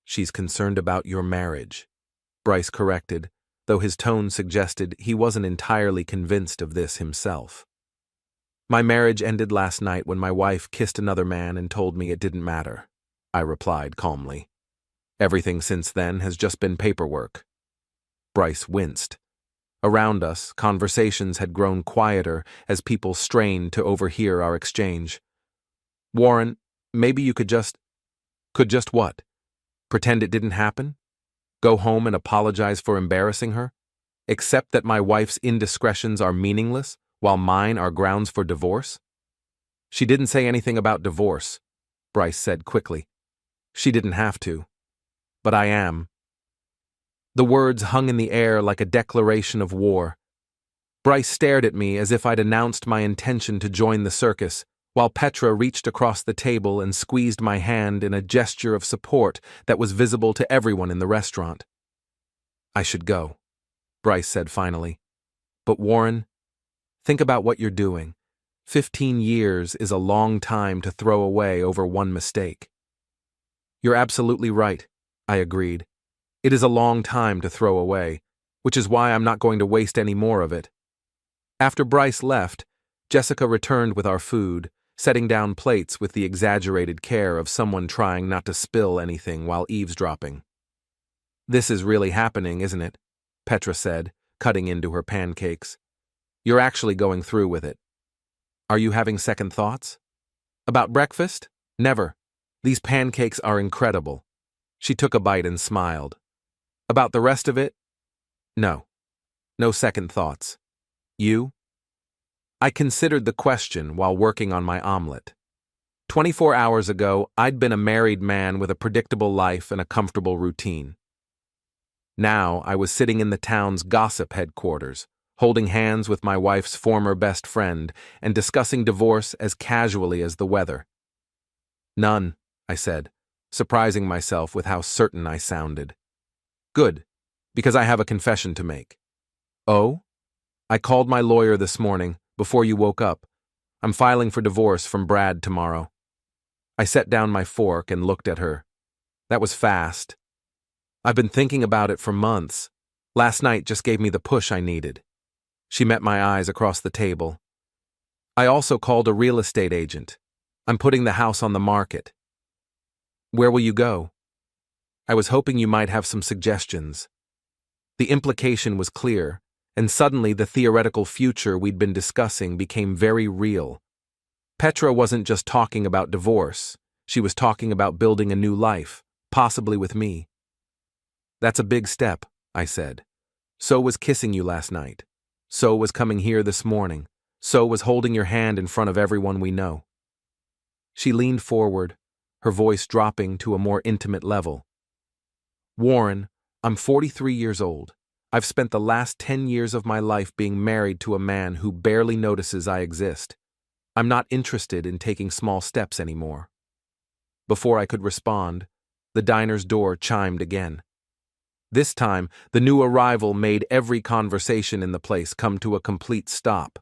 "She's concerned about your marriage," Bryce corrected, though his tone suggested he wasn't entirely convinced of this himself. "My marriage ended last night when my wife kissed another man and told me it didn't matter," I replied calmly. "Everything since then has just been paperwork." Bryce winced. Around us, conversations had grown quieter as people strained to overhear our exchange. "Warren, maybe you could just..." "Could just what? Pretend it didn't happen? Go home and apologize for embarrassing her? Accept that my wife's indiscretions are meaningless, while mine are grounds for divorce?" "She didn't say anything about divorce," Bryce said quickly. "She didn't have to. But I am." The words hung in the air like a declaration of war. Bryce stared at me as if I'd announced my intention to join the circus, while Petra reached across the table and squeezed my hand in a gesture of support that was visible to everyone in the restaurant. "I should go," Bryce said finally. "But Warren, think about what you're doing. 15 years is a long time to throw away over one mistake." "You're absolutely right," I agreed. "It is a long time to throw away, which is why I'm not going to waste any more of it." After Bryce left, Jessica returned with our food, setting down plates with the exaggerated care of someone trying not to spill anything while eavesdropping. "This is really happening, isn't it?" Petra said, cutting into her pancakes. "You're actually going through with it. Are you having second thoughts? About breakfast? Never. These pancakes are incredible." She took a bite and smiled. "About the rest of it? No. No second thoughts. You?" I considered the question while working on my omelet. 24 hours ago, I'd been a married man with a predictable life and a comfortable routine. Now, I was sitting in the town's gossip headquarters, holding hands with my wife's former best friend and discussing divorce as casually as the weather. "None," I said, surprising myself with how certain I sounded. "Good, because I have a confession to make." "Oh?" "I called my lawyer this morning, before you woke up. I'm filing for divorce from Brad tomorrow." I set down my fork and looked at her. That was fast. I've been thinking about it for months. Last night just gave me the push I needed. She met my eyes across the table. "I also called a real estate agent. I'm putting the house on the market." "Where will you go?" "I was hoping you might have some suggestions." The implication was clear, and suddenly the theoretical future we'd been discussing became very real. Petra wasn't just talking about divorce. She was talking about building a new life, possibly with me. "That's a big step," I said. "So was kissing you last night. So was coming here this morning. So was holding your hand in front of everyone we know." She leaned forward, her voice dropping to a more intimate level. "Warren, I'm 43 years old. I've spent the last 10 years of my life being married to a man who barely notices I exist. I'm not interested in taking small steps anymore." Before I could respond, the diner's door chimed again. This time, the new arrival made every conversation in the place come to a complete stop.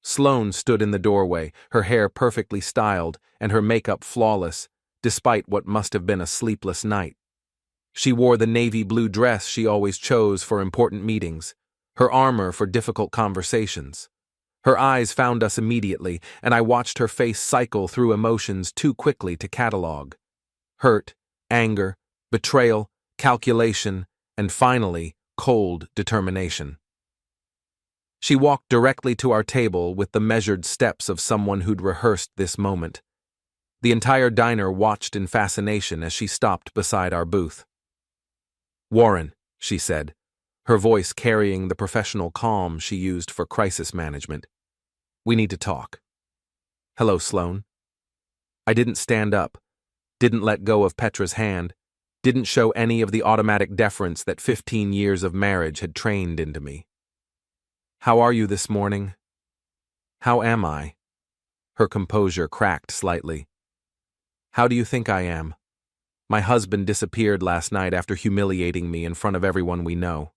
Sloane stood in the doorway, her hair perfectly styled and her makeup flawless, despite what must have been a sleepless night. She wore the navy blue dress she always chose for important meetings, her armor for difficult conversations. Her eyes found us immediately, and I watched her face cycle through emotions too quickly to catalog. Hurt, anger, betrayal, calculation, and finally, cold determination. She walked directly to our table with the measured steps of someone who'd rehearsed this moment. The entire diner watched in fascination as she stopped beside our booth. "Warren," she said, her voice carrying the professional calm she used for crisis management. "We need to talk." "Hello, Sloane." I didn't stand up, didn't let go of Petra's hand, didn't show any of the automatic deference that 15 years of marriage had trained into me. "How are you this morning?" "How am I?" Her composure cracked slightly. "How do you think I am? My husband disappeared last night after humiliating me in front of everyone we know."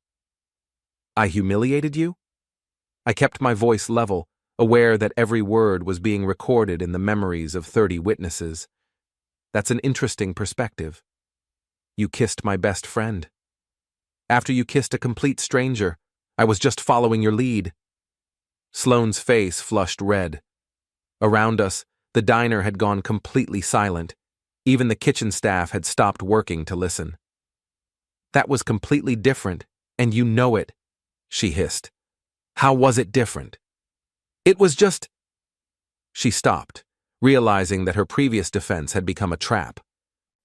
"I humiliated you?" I kept my voice level, aware that every word was being recorded in the memories of 30 witnesses. "That's an interesting perspective. You kissed my best friend. After you kissed a complete stranger, I was just following your lead." Sloane's face flushed red. Around us, the diner had gone completely silent. Even the kitchen staff had stopped working to listen. "That was completely different, and you know it," she hissed. "How was it different?" "It was just—" She stopped, realizing that her previous defense had become a trap.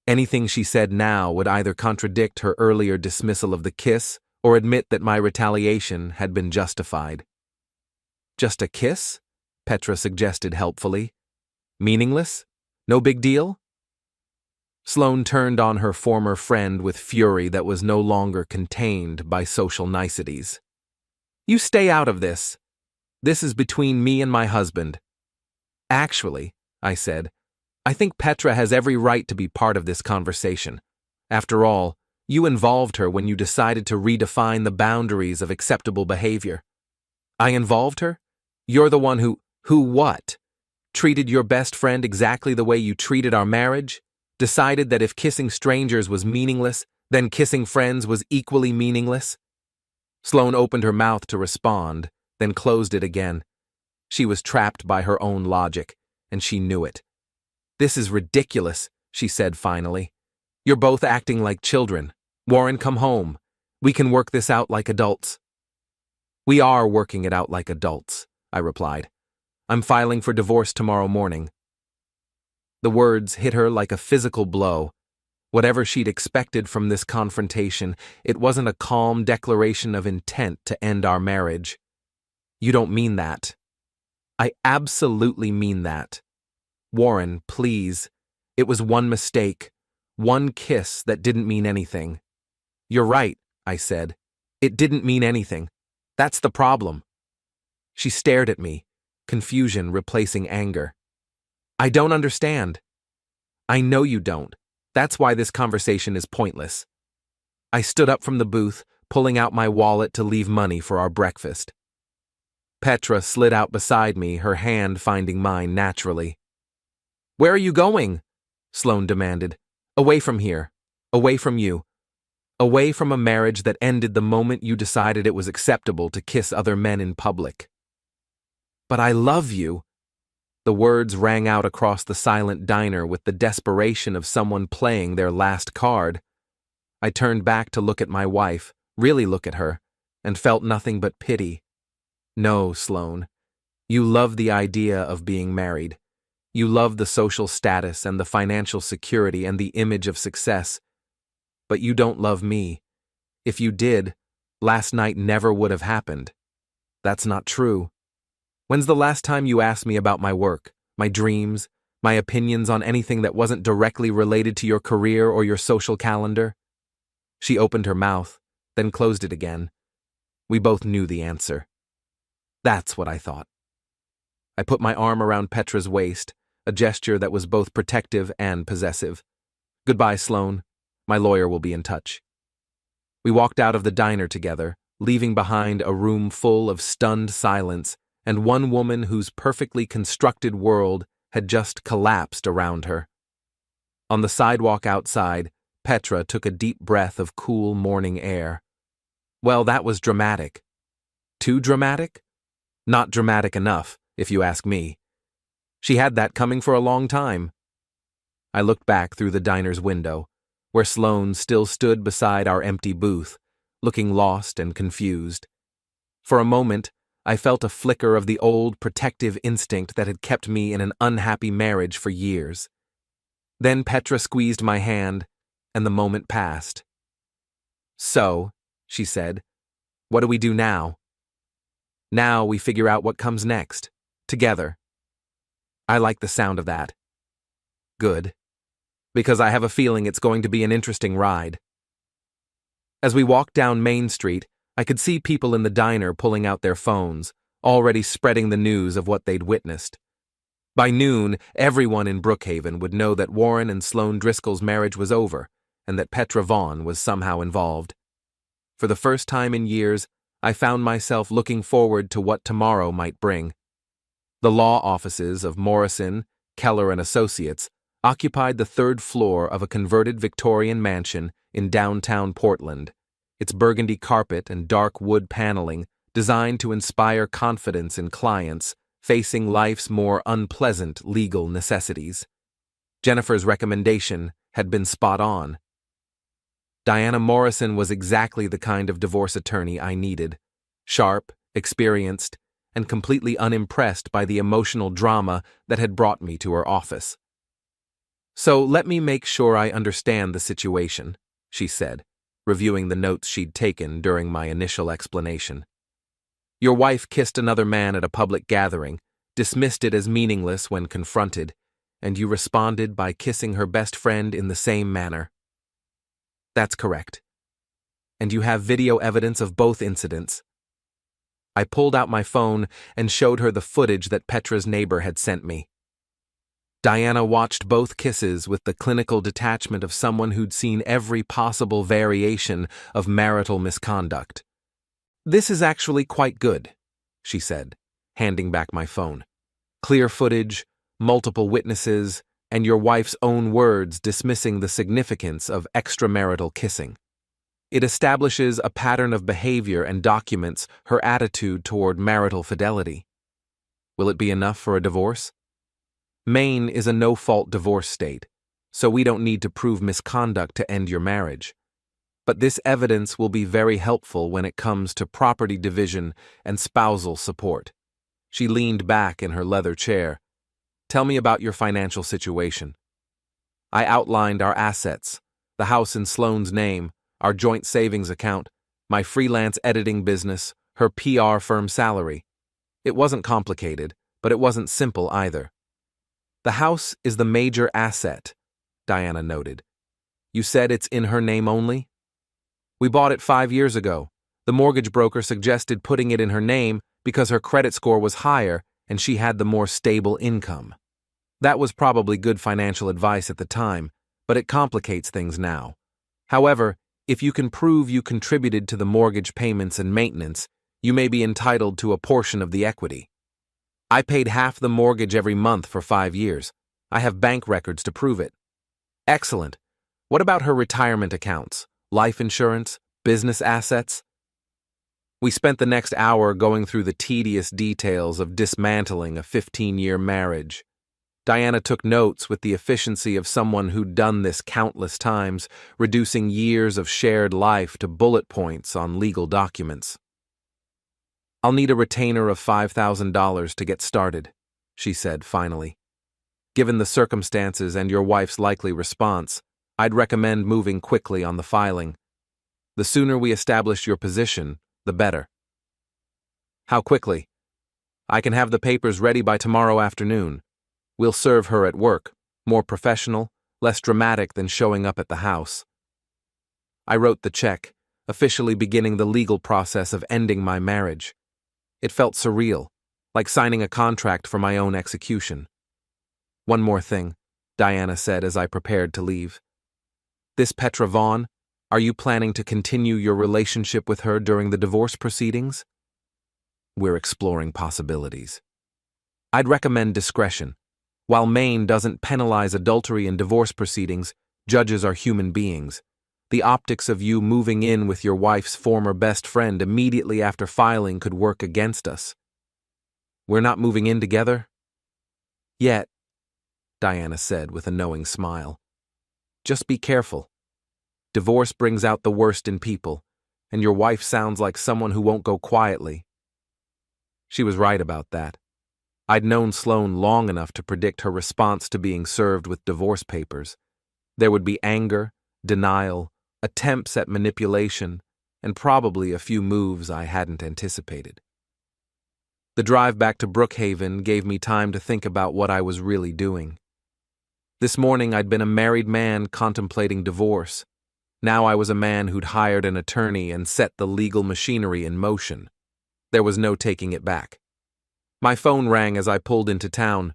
Anything she said now would either contradict her earlier dismissal of the kiss or admit that my retaliation had been justified. "Just a kiss?" Petra suggested helpfully. "Meaningless? No big deal?" Sloane turned on her former friend with fury that was no longer contained by social niceties. "You stay out of this. This is between me and my husband." "Actually," I said, "I think Petra has every right to be part of this conversation. After all, you involved her when you decided to redefine the boundaries of acceptable behavior." "I involved her? You're the one who what? Treated your best friend exactly the way you treated our marriage? Decided that if kissing strangers was meaningless, then kissing friends was equally meaningless?" Sloane opened her mouth to respond, then closed it again. She was trapped by her own logic, and she knew it. "This is ridiculous," she said finally. "You're both acting like children. Warren, come home. We can work this out like adults." "We are working it out like adults," I replied. "I'm filing for divorce tomorrow morning." The words hit her like a physical blow. Whatever she'd expected from this confrontation, it wasn't a calm declaration of intent to end our marriage. "You don't mean that." "I absolutely mean that. Warren, please. It was one mistake. One kiss that didn't mean anything." "You're right," I said. "It didn't mean anything. That's the problem." She stared at me, confusion replacing anger. "I don't understand." "I know you don't. That's why this conversation is pointless." I stood up from the booth, pulling out my wallet to leave money for our breakfast. Petra slid out beside me, her hand finding mine naturally. "Where are you going?" Sloane demanded. "Away from here. Away from you. Away from a marriage that ended the moment you decided it was acceptable to kiss other men in public." "But I love you." The words rang out across the silent diner with the desperation of someone playing their last card. I turned back to look at my wife, really look at her, and felt nothing but pity. "No, Sloane. You love the idea of being married. You love the social status and the financial security and the image of success. But you don't love me. If you did, last night never would have happened. That's not true. When's the last time you asked me about my work, my dreams, my opinions on anything that wasn't directly related to your career or your social calendar?" She opened her mouth, then closed it again. We both knew the answer. That's what I thought. I put my arm around Petra's waist, a gesture that was both protective and possessive. "Goodbye, Sloane. My lawyer will be in touch." We walked out of the diner together, leaving behind a room full of stunned silence and one woman whose perfectly constructed world had just collapsed around her. On the sidewalk outside, Petra took a deep breath of cool morning air. Well, that was dramatic. Too dramatic? Not dramatic enough, if you ask me. She had that coming for a long time. I looked back through the diner's window, where Sloane still stood beside our empty booth, looking lost and confused. For a moment, I felt a flicker of the old protective instinct that had kept me in an unhappy marriage for years. Then Petra squeezed my hand, and the moment passed. "So," she said, "what do we do now?" "Now we figure out what comes next, together." I like the sound of that. Good. Because I have a feeling it's going to be an interesting ride. As we walked down Main Street, I could see people in the diner pulling out their phones, already spreading the news of what they'd witnessed. By noon, everyone in Brookhaven would know that Warren and Sloane Driscoll's marriage was over, and that Petra Vaughn was somehow involved. For the first time in years, I found myself looking forward to what tomorrow might bring. The law offices of Morrison, Keller and Associates occupied the third floor of a converted Victorian mansion in downtown Portland, its burgundy carpet and dark wood paneling designed to inspire confidence in clients facing life's more unpleasant legal necessities. Jennifer's recommendation had been spot on. Diana Morrison was exactly the kind of divorce attorney I needed, sharp, experienced, and completely unimpressed by the emotional drama that had brought me to her office. "So let me make sure I understand the situation," she said, reviewing the notes she'd taken during my initial explanation. "Your wife kissed another man at a public gathering, dismissed it as meaningless when confronted, and you responded by kissing her best friend in the same manner." "That's correct." "And you have video evidence of both incidents." I pulled out my phone and showed her the footage that Petra's neighbor had sent me. Diana watched both kisses with the clinical detachment of someone who'd seen every possible variation of marital misconduct. "This is actually quite good," she said, handing back my phone. "Clear footage, multiple witnesses, and your wife's own words dismissing the significance of extramarital kissing. It establishes a pattern of behavior and documents her attitude toward marital fidelity. Will it be enough for a divorce?" Maine is a no-fault divorce state, so we don't need to prove misconduct to end your marriage. But this evidence will be very helpful when it comes to property division and spousal support. She leaned back in her leather chair. Tell me about your financial situation. I outlined our assets, the house in Sloane's name, our joint savings account, my freelance editing business, her PR firm salary. It wasn't complicated, but it wasn't simple either. The house is the major asset, Diana noted. You said it's in her name only? We bought it 5 years ago. The mortgage broker suggested putting it in her name because her credit score was higher and she had the more stable income. That was probably good financial advice at the time, but it complicates things now. However, if you can prove you contributed to the mortgage payments and maintenance, you may be entitled to a portion of the equity. I paid half the mortgage every month for 5 years. I have bank records to prove it. Excellent. What about her retirement accounts, life insurance, business assets? We spent the next hour going through the tedious details of dismantling a 15-year marriage. Diana took notes with the efficiency of someone who'd done this countless times, reducing years of shared life to bullet points on legal documents. I'll need a retainer of $5,000 to get started, she said finally. Given the circumstances and your wife's likely response, I'd recommend moving quickly on the filing. The sooner we establish your position, the better. How quickly? I can have the papers ready by tomorrow afternoon. We'll serve her at work, more professional, less dramatic than showing up at the house. I wrote the check, officially beginning the legal process of ending my marriage. It felt surreal, like signing a contract for my own execution. One more thing, Diana said as I prepared to leave. This Petra Vaughn, are you planning to continue your relationship with her during the divorce proceedings? We're exploring possibilities. I'd recommend discretion. While Maine doesn't penalize adultery in divorce proceedings, judges are human beings. The optics of you moving in with your wife's former best friend immediately after filing could work against us. We're not moving in together? Yet, Diana said with a knowing smile. Just be careful. Divorce brings out the worst in people, and your wife sounds like someone who won't go quietly. She was right about that. I'd known Sloane long enough to predict her response to being served with divorce papers. There would be anger, denial, attempts at manipulation, and probably a few moves I hadn't anticipated. The drive back to Brookhaven gave me time to think about what I was really doing. This morning I'd been a married man contemplating divorce. Now I was a man who'd hired an attorney and set the legal machinery in motion. There was no taking it back. My phone rang as I pulled into town.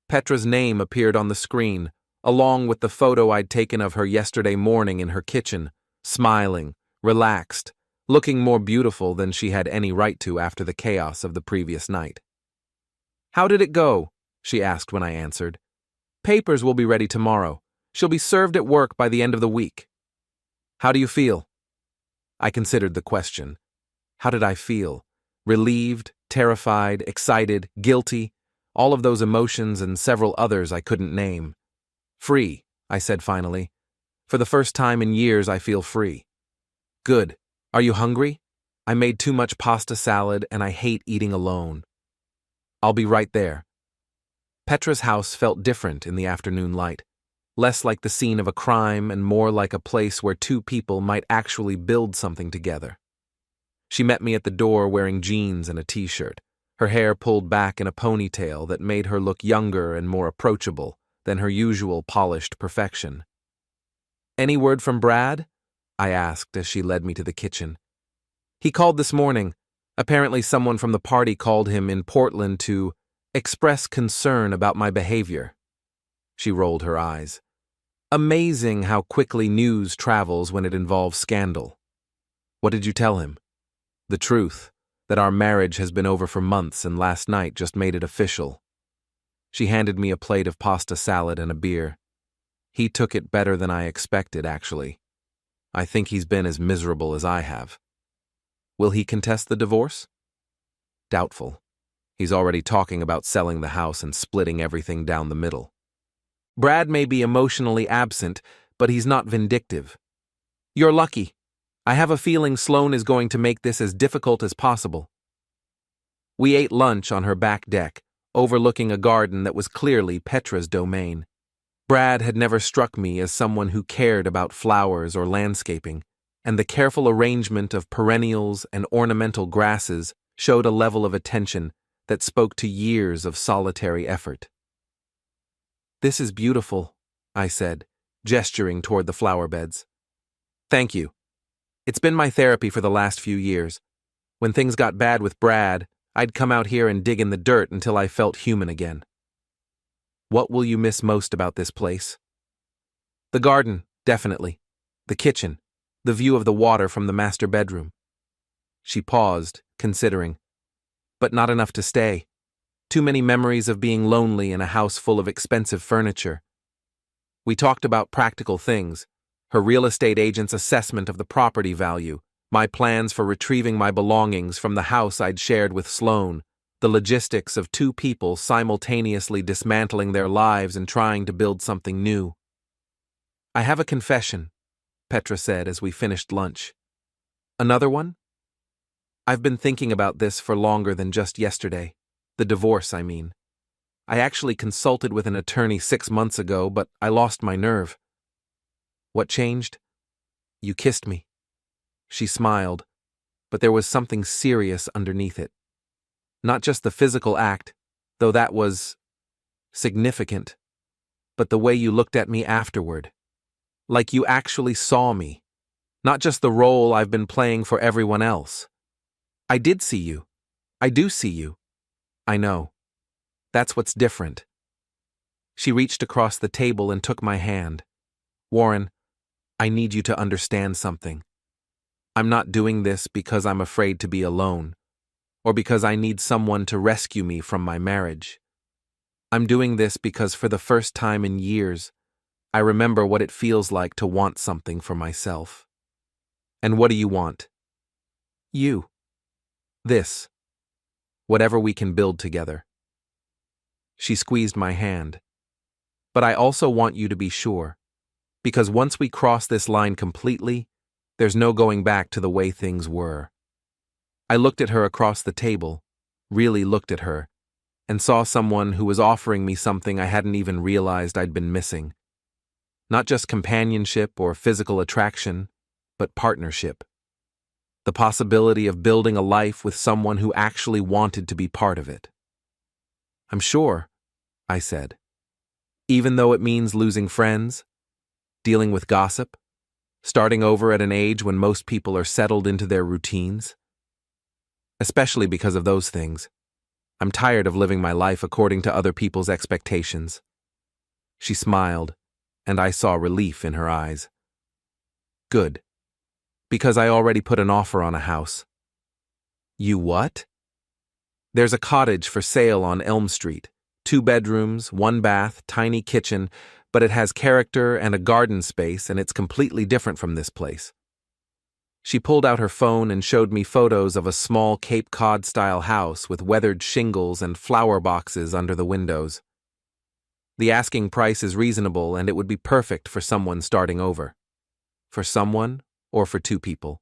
Petra's name appeared on the screen, along with the photo I'd taken of her yesterday morning in her kitchen, smiling, relaxed, looking more beautiful than she had any right to after the chaos of the previous night. How did it go? She asked when I answered. Papers will be ready tomorrow. She'll be served at work by the end of the week. How do you feel? I considered the question. How did I feel? Relieved, terrified, excited, guilty, all of those emotions and several others I couldn't name. Free, I said finally. For the first time in years I feel free. Good. Are you hungry? I made too much pasta salad and I hate eating alone. I'll be right there. Petra's house felt different in the afternoon light, less like the scene of a crime and more like a place where two people might actually build something together. She met me at the door wearing jeans and a t-shirt, her hair pulled back in a ponytail that made her look younger and more approachable than her usual polished perfection. Any word from Brad? I asked as she led me to the kitchen. He called this morning. Apparently someone from the party called him in Portland to express concern about my behavior. She rolled her eyes. Amazing how quickly news travels when it involves scandal. What did you tell him? The truth, that our marriage has been over for months and last night just made it official. She handed me a plate of pasta salad and a beer. He took it better than I expected, actually. I think he's been as miserable as I have. Will he contest the divorce? Doubtful. He's already talking about selling the house and splitting everything down the middle. Brad may be emotionally absent, but he's not vindictive. You're lucky. I have a feeling Sloane is going to make this as difficult as possible. We ate lunch on her back deck, overlooking a garden that was clearly Petra's domain. Brad had never struck me as someone who cared about flowers or landscaping, and the careful arrangement of perennials and ornamental grasses showed a level of attention that spoke to years of solitary effort. "This is beautiful," I said, gesturing toward the flower beds. "Thank you. It's been my therapy for the last few years. When things got bad with Brad, I'd come out here and dig in the dirt until I felt human again." "What will you miss most about this place?" "The garden, definitely. The kitchen. The view of the water from the master bedroom." She paused, considering. "But not enough to stay. Too many memories of being lonely in a house full of expensive furniture." We talked about practical things, her real estate agent's assessment of the property value, my plans for retrieving my belongings from the house I'd shared with Sloane, the logistics of two people simultaneously dismantling their lives and trying to build something new. "I have a confession," Petra said as we finished lunch. "Another one?" "I've been thinking about this for longer than just yesterday. The divorce, I mean. I actually consulted with an attorney 6 months ago, but I lost my nerve." "What changed?" "You kissed me." She smiled, but there was something serious underneath it. Not just the physical act, though that was significant, but the way you looked at me afterward. Like you actually saw me, not just the role I've been playing for everyone else. "I did see you. I do see you." "I know. That's what's different." She reached across the table and took my hand. "Warren, I need you to understand something. I'm not doing this because I'm afraid to be alone, or because I need someone to rescue me from my marriage. I'm doing this because for the first time in years, I remember what it feels like to want something for myself." "And what do you want?" "You. This. Whatever we can build together." She squeezed my hand. "But I also want you to be sure, because once we cross this line completely, there's no going back to the way things were." I looked at her across the table, really looked at her, and saw someone who was offering me something I hadn't even realized I'd been missing. Not just companionship or physical attraction, but partnership. The possibility of building a life with someone who actually wanted to be part of it. "I'm sure," I said. "Even though it means losing friends, dealing with gossip, starting over at an age when most people are settled into their routines. Especially because of those things. I'm tired of living my life according to other people's expectations." She smiled, and I saw relief in her eyes. "Good. Because I already put an offer on a house." "You what?" "There's a cottage for sale on Elm Street. 2 bedrooms, 1 bath, tiny kitchen, but it has character and a garden space, and it's completely different from this place." She pulled out her phone and showed me photos of a small Cape Cod-style house with weathered shingles and flower boxes under the windows. "The asking price is reasonable, and it would be perfect for someone starting over." "For someone, or for 2 people?"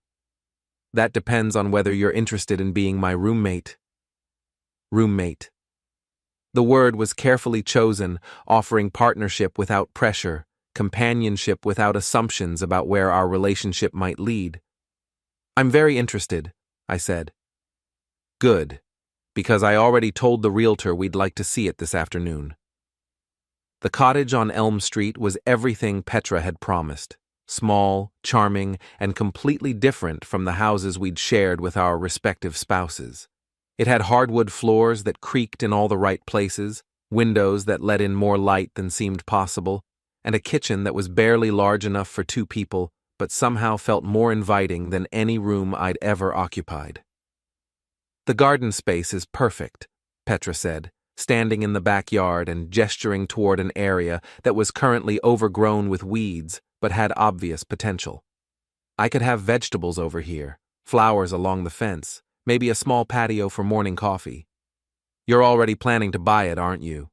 "That depends on whether you're interested in being my roommate." Roommate. The word was carefully chosen, offering partnership without pressure, companionship without assumptions about where our relationship might lead. "I'm very interested," I said. "Good, because I already told the realtor we'd like to see it this afternoon." The cottage on Elm Street was everything Petra had promised. Small, charming, and completely different from the houses we'd shared with our respective spouses. It had hardwood floors that creaked in all the right places, windows that let in more light than seemed possible, and a kitchen that was barely large enough for 2 people, but somehow felt more inviting than any room I'd ever occupied. "The garden space is perfect," Petra said, standing in the backyard and gesturing toward an area that was currently overgrown with weeds but had obvious potential. "I could have vegetables over here, flowers along the fence, maybe a small patio for morning coffee." You're already planning to buy it, aren't you?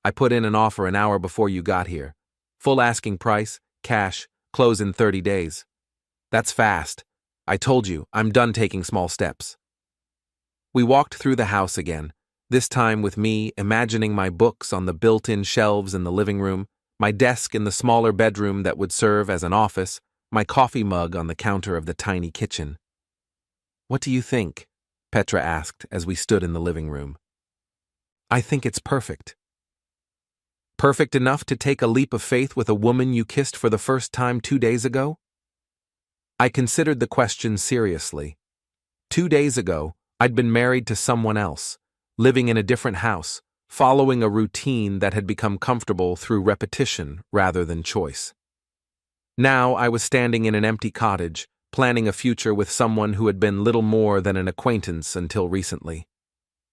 I put in an offer an hour before you got here. Full asking price, cash, close in 30 days. That's fast. I told you, I'm done taking small steps. We walked through the house again, this time with me imagining my books on the built-in shelves in the living room, my desk in the smaller bedroom that would serve as an office, my coffee mug on the counter of the tiny kitchen. What do you think? Petra asked as we stood in the living room. I think it's perfect. Perfect enough to take a leap of faith with a woman you kissed for the first time 2 days ago? I considered the question seriously. 2 days ago, I'd been married to someone else, living in a different house, following a routine that had become comfortable through repetition rather than choice. Now I was standing in an empty cottage, planning a future with someone who had been little more than an acquaintance until recently.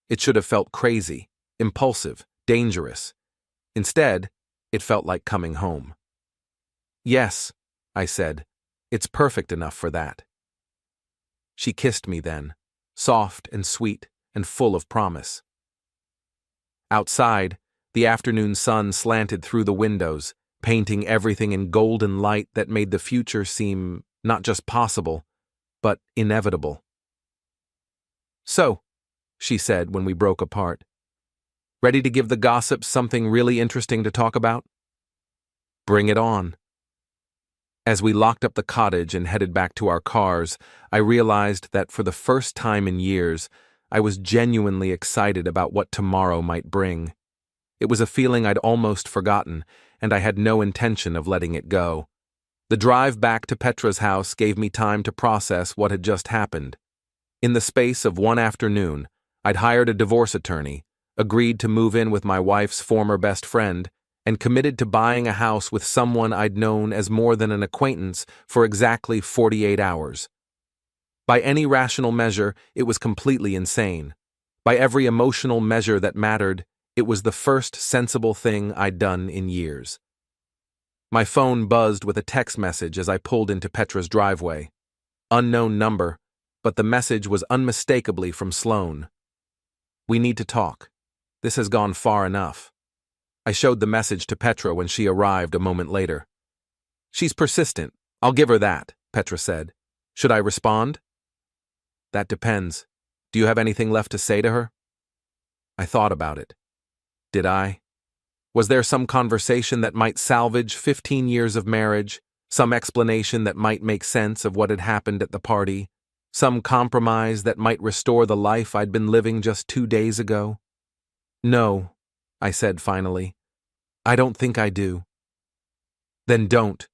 It should have felt crazy, impulsive, dangerous. Instead, it felt like coming home. Yes, I said, it's perfect enough for that. She kissed me then, soft and sweet and full of promise. Outside, the afternoon sun slanted through the windows, painting everything in golden light that made the future seem not just possible, but inevitable. So, she said when we broke apart, ready to give the gossips something really interesting to talk about? Bring it on. As we locked up the cottage and headed back to our cars, I realized that for the first time in years, I was genuinely excited about what tomorrow might bring. It was a feeling I'd almost forgotten, and I had no intention of letting it go. The drive back to Petra's house gave me time to process what had just happened. In the space of one afternoon, I'd hired a divorce attorney, agreed to move in with my wife's former best friend, and committed to buying a house with someone I'd known as more than an acquaintance for exactly 48 hours. By any rational measure, it was completely insane. By every emotional measure that mattered, it was the first sensible thing I'd done in years. My phone buzzed with a text message as I pulled into Petra's driveway. Unknown number, but the message was unmistakably from Sloane. We need to talk. This has gone far enough. I showed the message to Petra when she arrived a moment later. She's persistent. I'll give her that, Petra said. Should I respond? That depends. Do you have anything left to say to her? I thought about it. Did I? Was there some conversation that might salvage 15 years of marriage, some explanation that might make sense of what had happened at the party, some compromise that might restore the life I'd been living just 2 days ago? No, I said finally. I don't think I do. Then don't.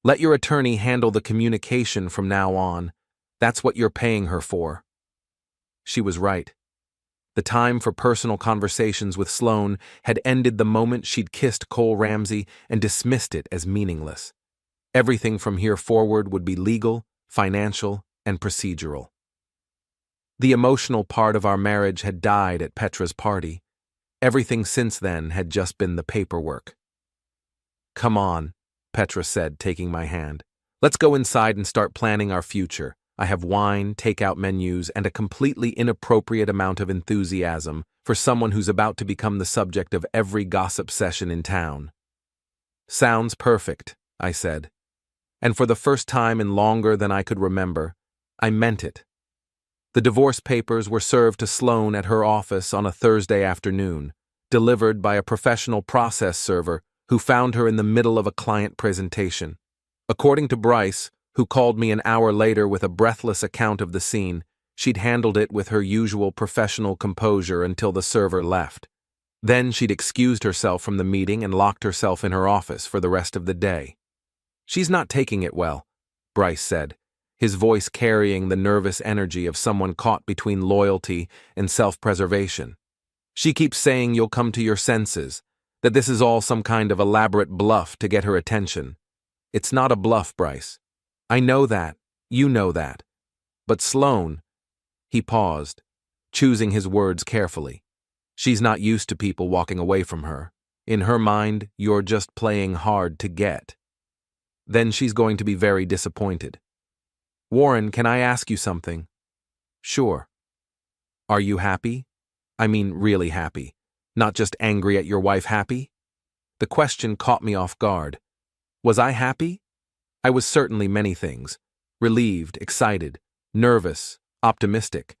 Let your attorney handle the communication from now on. That's what you're paying her for. She was right. The time for personal conversations with Sloane had ended the moment she'd kissed Cole Ramsey and dismissed it as meaningless. Everything from here forward would be legal, financial, and procedural. The emotional part of our marriage had died at Petra's party. Everything since then had just been the paperwork. Come on, Petra said, taking my hand. Let's go inside and start planning our future. I have wine, takeout menus, and a completely inappropriate amount of enthusiasm for someone who's about to become the subject of every gossip session in town. Sounds perfect, I said. And for the first time in longer than I could remember, I meant it. The divorce papers were served to Sloane at her office on a Thursday afternoon, delivered by a professional process server who found her in the middle of a client presentation. According to Bryce, who called me an hour later with a breathless account of the scene, she'd handled it with her usual professional composure until the server left. Then she'd excused herself from the meeting and locked herself in her office for the rest of the day. She's not taking it well, Bryce said, his voice carrying the nervous energy of someone caught between loyalty and self-preservation. She keeps saying you'll come to your senses, that this is all some kind of elaborate bluff to get her attention. It's not a bluff, Bryce. I know that. You know that. But Sloane, he paused, choosing his words carefully. She's not used to people walking away from her. In her mind, you're just playing hard to get. Then she's going to be very disappointed. Warren, can I ask you something? Sure. Are you happy? I mean really happy. Not just angry at your wife happy? The question caught me off guard. Was I happy? I was certainly many things. Relieved, excited, nervous, optimistic.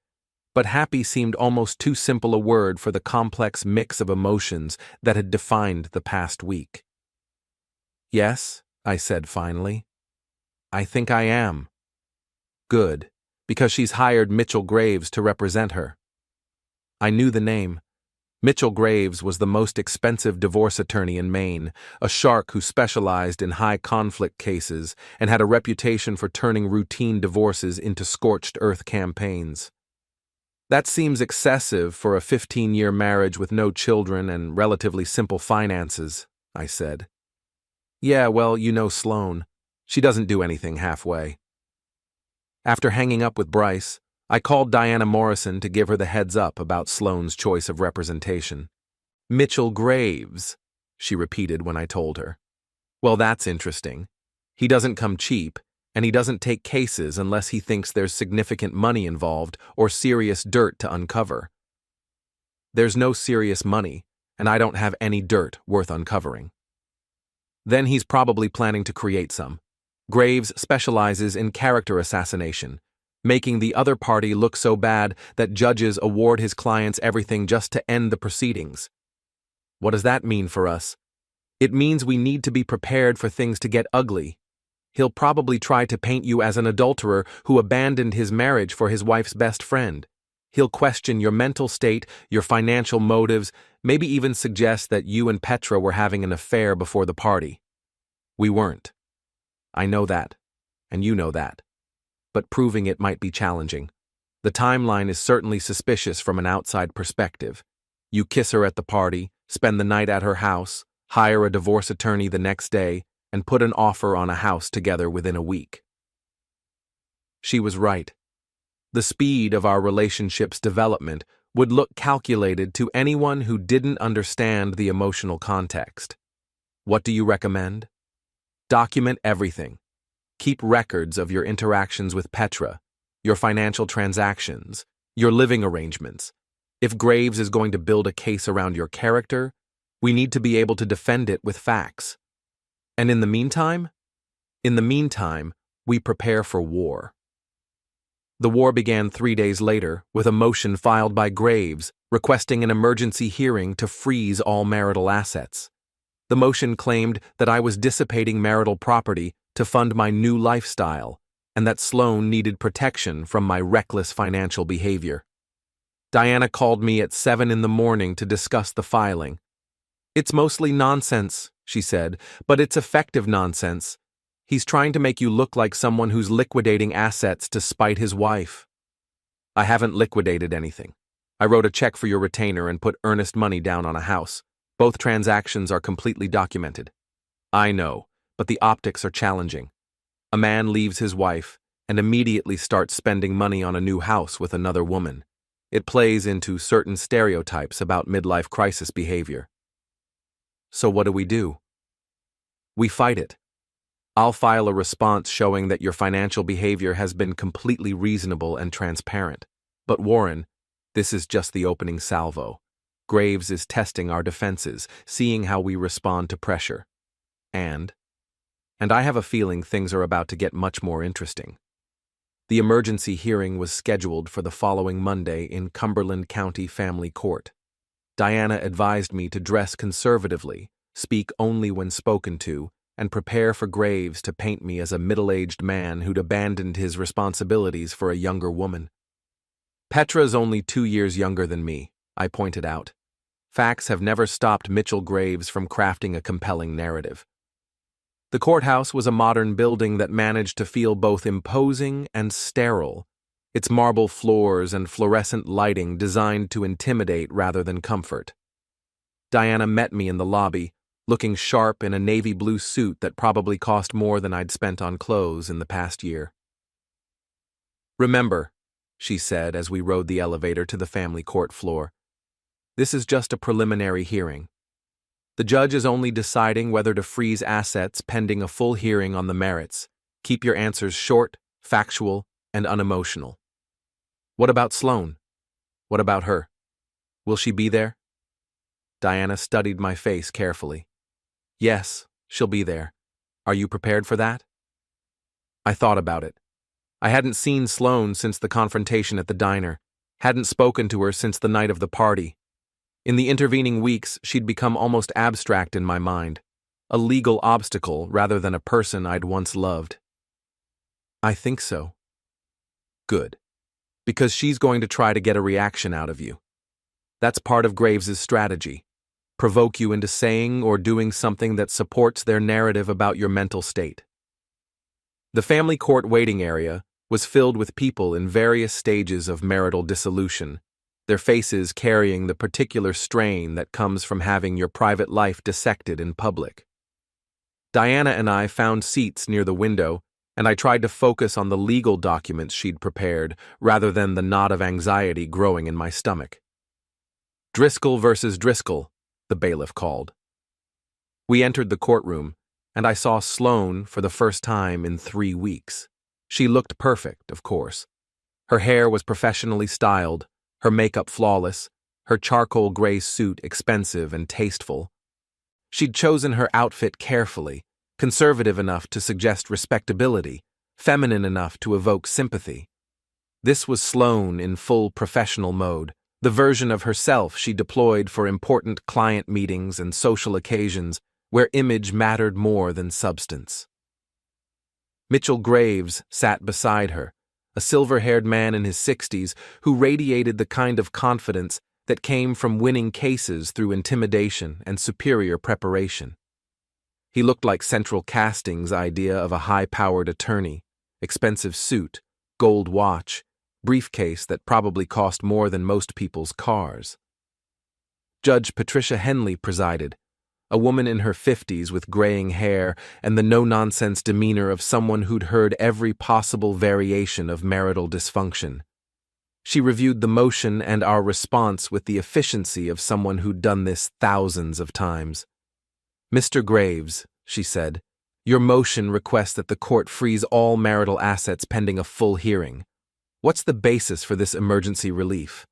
But happy seemed almost too simple a word for the complex mix of emotions that had defined the past week. Yes, I said finally. I think I am. Good, because she's hired Mitchell Graves to represent her. I knew the name. Mitchell Graves was the most expensive divorce attorney in Maine, a shark who specialized in high-conflict cases and had a reputation for turning routine divorces into scorched-earth campaigns. That seems excessive for a 15-year marriage with no children and relatively simple finances, I said. Yeah, well, you know Sloane. She doesn't do anything halfway. After hanging up with Bryce, I called Diana Morrison to give her the heads up about Sloane's choice of representation. Mitchell Graves, she repeated when I told her. Well, that's interesting. He doesn't come cheap, and he doesn't take cases unless he thinks there's significant money involved or serious dirt to uncover. There's no serious money, and I don't have any dirt worth uncovering. Then he's probably planning to create some. Graves specializes in character assassination, making the other party look so bad that judges award his clients everything just to end the proceedings. What does that mean for us? It means we need to be prepared for things to get ugly. He'll probably try to paint you as an adulterer who abandoned his marriage for his wife's best friend. He'll question your mental state, your financial motives, maybe even suggest that you and Petra were having an affair before the party. We weren't. I know that, and you know that. But proving it might be challenging. The timeline is certainly suspicious from an outside perspective. You kiss her at the party, spend the night at her house, hire a divorce attorney the next day, and put an offer on a house together within a week. She was right. The speed of our relationship's development would look calculated to anyone who didn't understand the emotional context. What do you recommend? Document everything. Keep records of your interactions with Petra, your financial transactions, your living arrangements. If Graves is going to build a case around your character, we need to be able to defend it with facts. And in the meantime? In the meantime, we prepare for war. The war began 3 days later with a motion filed by Graves requesting an emergency hearing to freeze all marital assets. The motion claimed that I was dissipating marital property to fund my new lifestyle, and that Sloane needed protection from my reckless financial behavior. Diana called me at 7 in the morning to discuss the filing. It's mostly nonsense, she said, but it's effective nonsense. He's trying to make you look like someone who's liquidating assets to spite his wife. I haven't liquidated anything. I wrote a check for your retainer and put earnest money down on a house. Both transactions are completely documented. I know, but the optics are challenging. A man leaves his wife and immediately starts spending money on a new house with another woman. It plays into certain stereotypes about midlife crisis behavior. So what do? We fight it. I'll file a response showing that your financial behavior has been completely reasonable and transparent. But Warren, this is just the opening salvo. Graves is testing our defenses, seeing how we respond to pressure. And I have a feeling things are about to get much more interesting. The emergency hearing was scheduled for the following Monday in Cumberland County Family Court. Diana advised me to dress conservatively, speak only when spoken to, and prepare for Graves to paint me as a middle-aged man who'd abandoned his responsibilities for a younger woman. Petra's only 2 years younger than me, I pointed out. Facts have never stopped Mitchell Graves from crafting a compelling narrative. The courthouse was a modern building that managed to feel both imposing and sterile, its marble floors and fluorescent lighting designed to intimidate rather than comfort. Diana met me in the lobby, looking sharp in a navy blue suit that probably cost more than I'd spent on clothes in the past year. Remember, she said as we rode the elevator to the family court floor, this is just a preliminary hearing. The judge is only deciding whether to freeze assets pending a full hearing on the merits. Keep your answers short, factual, and unemotional. What about Sloane? What about her? Will she be there? Diana studied my face carefully. Yes, she'll be there. Are you prepared for that? I thought about it. I hadn't seen Sloane since the confrontation at the diner, hadn't spoken to her since the night of the party. In the intervening weeks, she'd become almost abstract in my mind, a legal obstacle rather than a person I'd once loved. I think so. Good. Because she's going to try to get a reaction out of you. That's part of Graves's strategy. Provoke you into saying or doing something that supports their narrative about your mental state. The family court waiting area was filled with people in various stages of marital dissolution, their faces carrying the particular strain that comes from having your private life dissected in public. Diana and I found seats near the window, and I tried to focus on the legal documents she'd prepared rather than the knot of anxiety growing in my stomach. Driscoll versus Driscoll, the bailiff called. We entered the courtroom, and I saw Sloane for the first time in 3 weeks. She looked perfect, of course. Her hair was professionally styled, her makeup flawless, her charcoal gray suit expensive and tasteful. She'd chosen her outfit carefully, conservative enough to suggest respectability, feminine enough to evoke sympathy. This was Sloane in full professional mode, the version of herself she deployed for important client meetings and social occasions where image mattered more than substance. Mitchell Graves sat beside her, a silver-haired man in his 60s who radiated the kind of confidence that came from winning cases through intimidation and superior preparation. He looked like Central Casting's idea of a high-powered attorney, expensive suit, gold watch, briefcase that probably cost more than most people's cars. Judge Patricia Henley presided, a woman in her 50s with graying hair and the no-nonsense demeanor of someone who'd heard every possible variation of marital dysfunction. She reviewed the motion and our response with the efficiency of someone who'd done this thousands of times. Mr. Graves, she said, your motion requests that the court freeze all marital assets pending a full hearing. What's the basis for this emergency relief?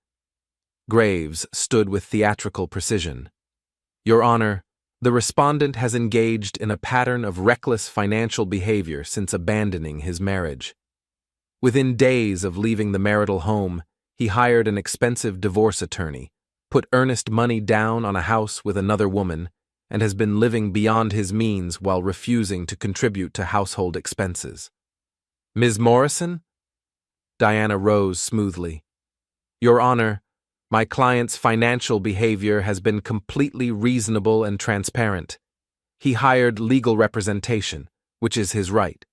Graves stood with theatrical precision. Your Honor, the respondent has engaged in a pattern of reckless financial behavior since abandoning his marriage. Within days of leaving the marital home, he hired an expensive divorce attorney, put earnest money down on a house with another woman, and has been living beyond his means while refusing to contribute to household expenses. Ms. Morrison? Diana rose smoothly. Your Honor, my client's financial behavior has been completely reasonable and transparent. He hired legal representation, which is his right.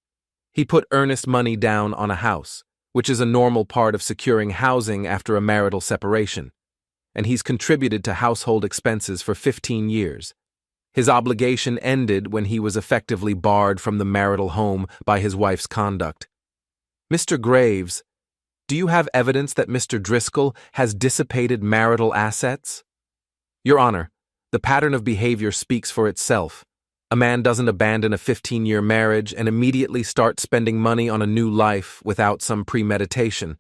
He put earnest money down on a house, which is a normal part of securing housing after a marital separation, and he's contributed to household expenses for 15 years. His obligation ended when he was effectively barred from the marital home by his wife's conduct. Mr. Graves, do you have evidence that Mr. Driscoll has dissipated marital assets? Your Honor, the pattern of behavior speaks for itself. A man doesn't abandon a 15-year marriage and immediately start spending money on a new life without some premeditation.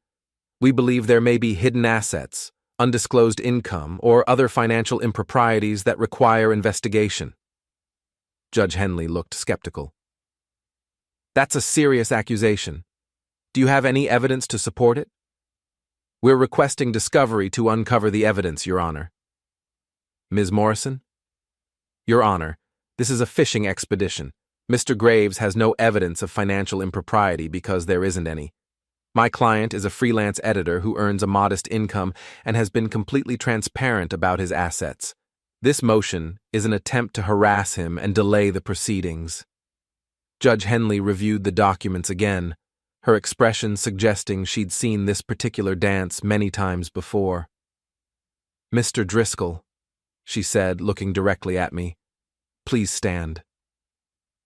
We believe there may be hidden assets, undisclosed income, or other financial improprieties that require investigation. Judge Henley looked skeptical. That's a serious accusation. Do you have any evidence to support it? We're requesting discovery to uncover the evidence, Your Honor. Ms. Morrison? Your Honor, this is a fishing expedition. Mr. Graves has no evidence of financial impropriety because there isn't any. My client is a freelance editor who earns a modest income and has been completely transparent about his assets. This motion is an attempt to harass him and delay the proceedings. Judge Henley reviewed the documents again, her expression suggesting she'd seen this particular dance many times before. Mr. Driscoll, she said, looking directly at me, please stand.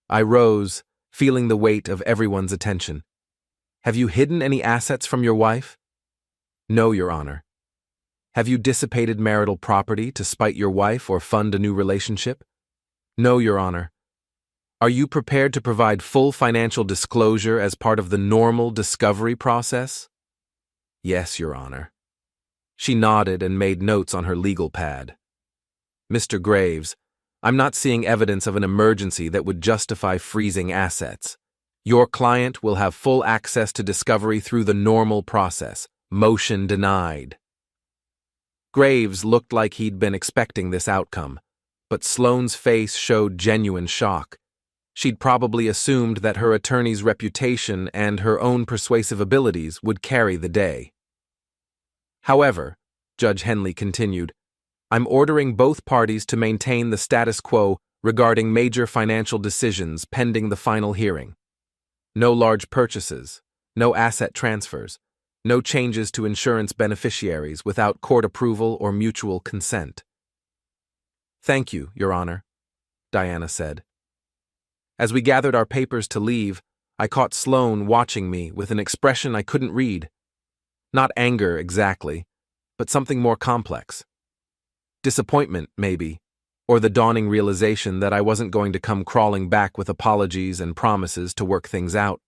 I rose, feeling the weight of everyone's attention. Have you hidden any assets from your wife? No, Your Honor. Have you dissipated marital property to spite your wife or fund a new relationship? No, Your Honor. Are you prepared to provide full financial disclosure as part of the normal discovery process? Yes, Your Honor. She nodded and made notes on her legal pad. Mr. Graves, I'm not seeing evidence of an emergency that would justify freezing assets. Your client will have full access to discovery through the normal process. Motion denied. Graves looked like he'd been expecting this outcome, but Sloane's face showed genuine shock. She'd probably assumed that her attorney's reputation and her own persuasive abilities would carry the day. However, Judge Henley continued, I'm ordering both parties to maintain the status quo regarding major financial decisions pending the final hearing. No large purchases, no asset transfers, no changes to insurance beneficiaries without court approval or mutual consent. Thank you, Your Honor, Diana said. As we gathered our papers to leave, I caught Sloane watching me with an expression I couldn't read. Not anger exactly, but something more complex. Disappointment, maybe, or the dawning realization that I wasn't going to come crawling back with apologies and promises to work things out.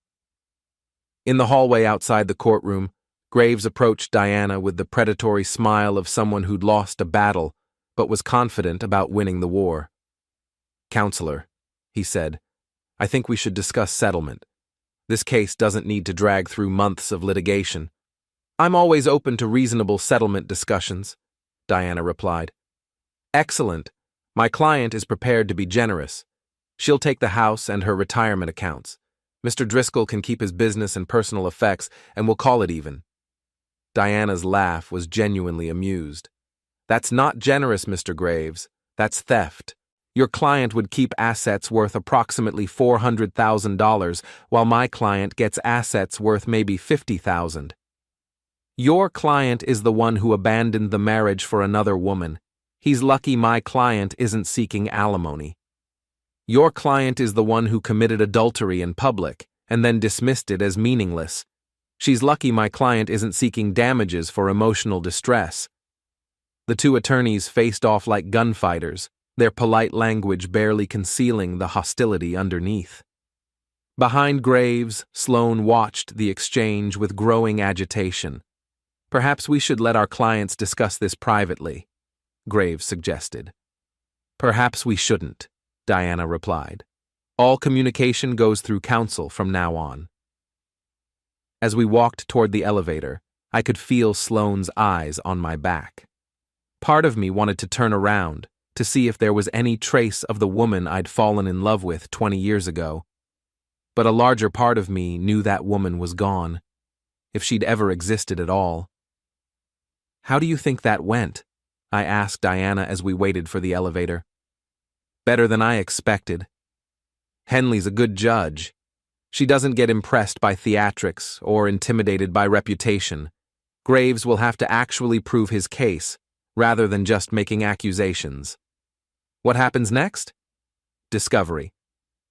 In the hallway outside the courtroom, Graves approached Diana with the predatory smile of someone who'd lost a battle, but was confident about winning the war. Counselor, he said, I think we should discuss settlement. This case doesn't need to drag through months of litigation. I'm always open to reasonable settlement discussions, Diana replied. Excellent. My client is prepared to be generous. She'll take the house and her retirement accounts. Mr. Driscoll can keep his business and personal effects, and we'll call it even. Diana's laugh was genuinely amused. That's not generous, Mr. Graves. That's theft. Your client would keep assets worth approximately $400,000, while my client gets assets worth maybe $50,000. Your client is the one who abandoned the marriage for another woman. He's lucky my client isn't seeking alimony. Your client is the one who committed adultery in public and then dismissed it as meaningless. She's lucky my client isn't seeking damages for emotional distress. The two attorneys faced off like gunfighters, their polite language barely concealing the hostility underneath. Behind Graves, Sloane watched the exchange with growing agitation. Perhaps we should let our clients discuss this privately, Graves suggested. Perhaps we shouldn't, Diana replied. All communication goes through counsel from now on. As we walked toward the elevator, I could feel Sloane's eyes on my back. Part of me wanted to turn around to see if there was any trace of the woman I'd fallen in love with 20 years ago. But a larger part of me knew that woman was gone, if she'd ever existed at all. How do you think that went? I asked Diana as we waited for the elevator. Better than I expected. Henley's a good judge. She doesn't get impressed by theatrics or intimidated by reputation. Graves will have to actually prove his case, rather than just making accusations. What happens next? Discovery.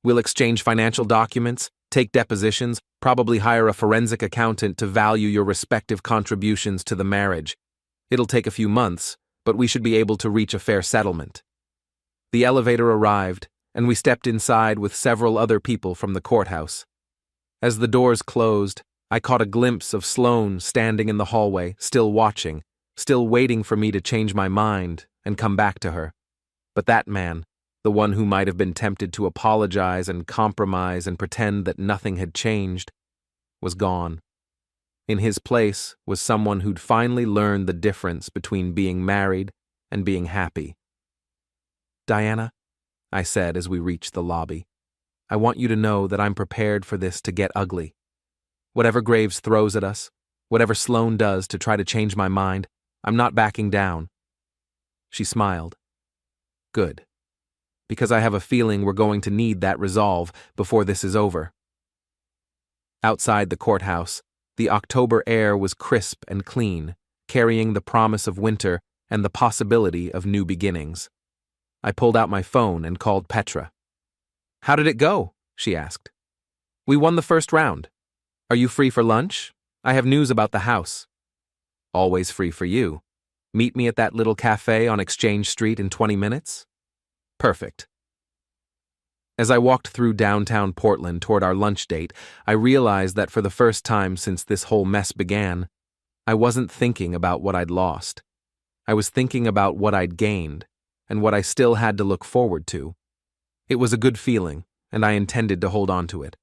We'll exchange financial documents, take depositions, probably hire a forensic accountant to value your respective contributions to the marriage. It'll take a few months, but we should be able to reach a fair settlement. The elevator arrived, and we stepped inside with several other people from the courthouse. As the doors closed, I caught a glimpse of Sloane standing in the hallway, still watching, still waiting for me to change my mind and come back to her. But that man, the one who might have been tempted to apologize and compromise and pretend that nothing had changed, was gone. In his place was someone who'd finally learned the difference between being married and being happy. Diana, I said as we reached the lobby, I want you to know that I'm prepared for this to get ugly. Whatever Graves throws at us, whatever Sloane does to try to change my mind, I'm not backing down. She smiled. Good. Because I have a feeling we're going to need that resolve before this is over. Outside the courthouse, the October air was crisp and clean, carrying the promise of winter and the possibility of new beginnings. I pulled out my phone and called Petra. How did it go? She asked. We won the first round. Are you free for lunch? I have news about the house. Always free for you. Meet me at that little cafe on Exchange Street in 20 minutes? Perfect. As I walked through downtown Portland toward our lunch date, I realized that for the first time since this whole mess began, I wasn't thinking about what I'd lost. I was thinking about what I'd gained, and what I still had to look forward to. It was a good feeling, and I intended to hold on to it.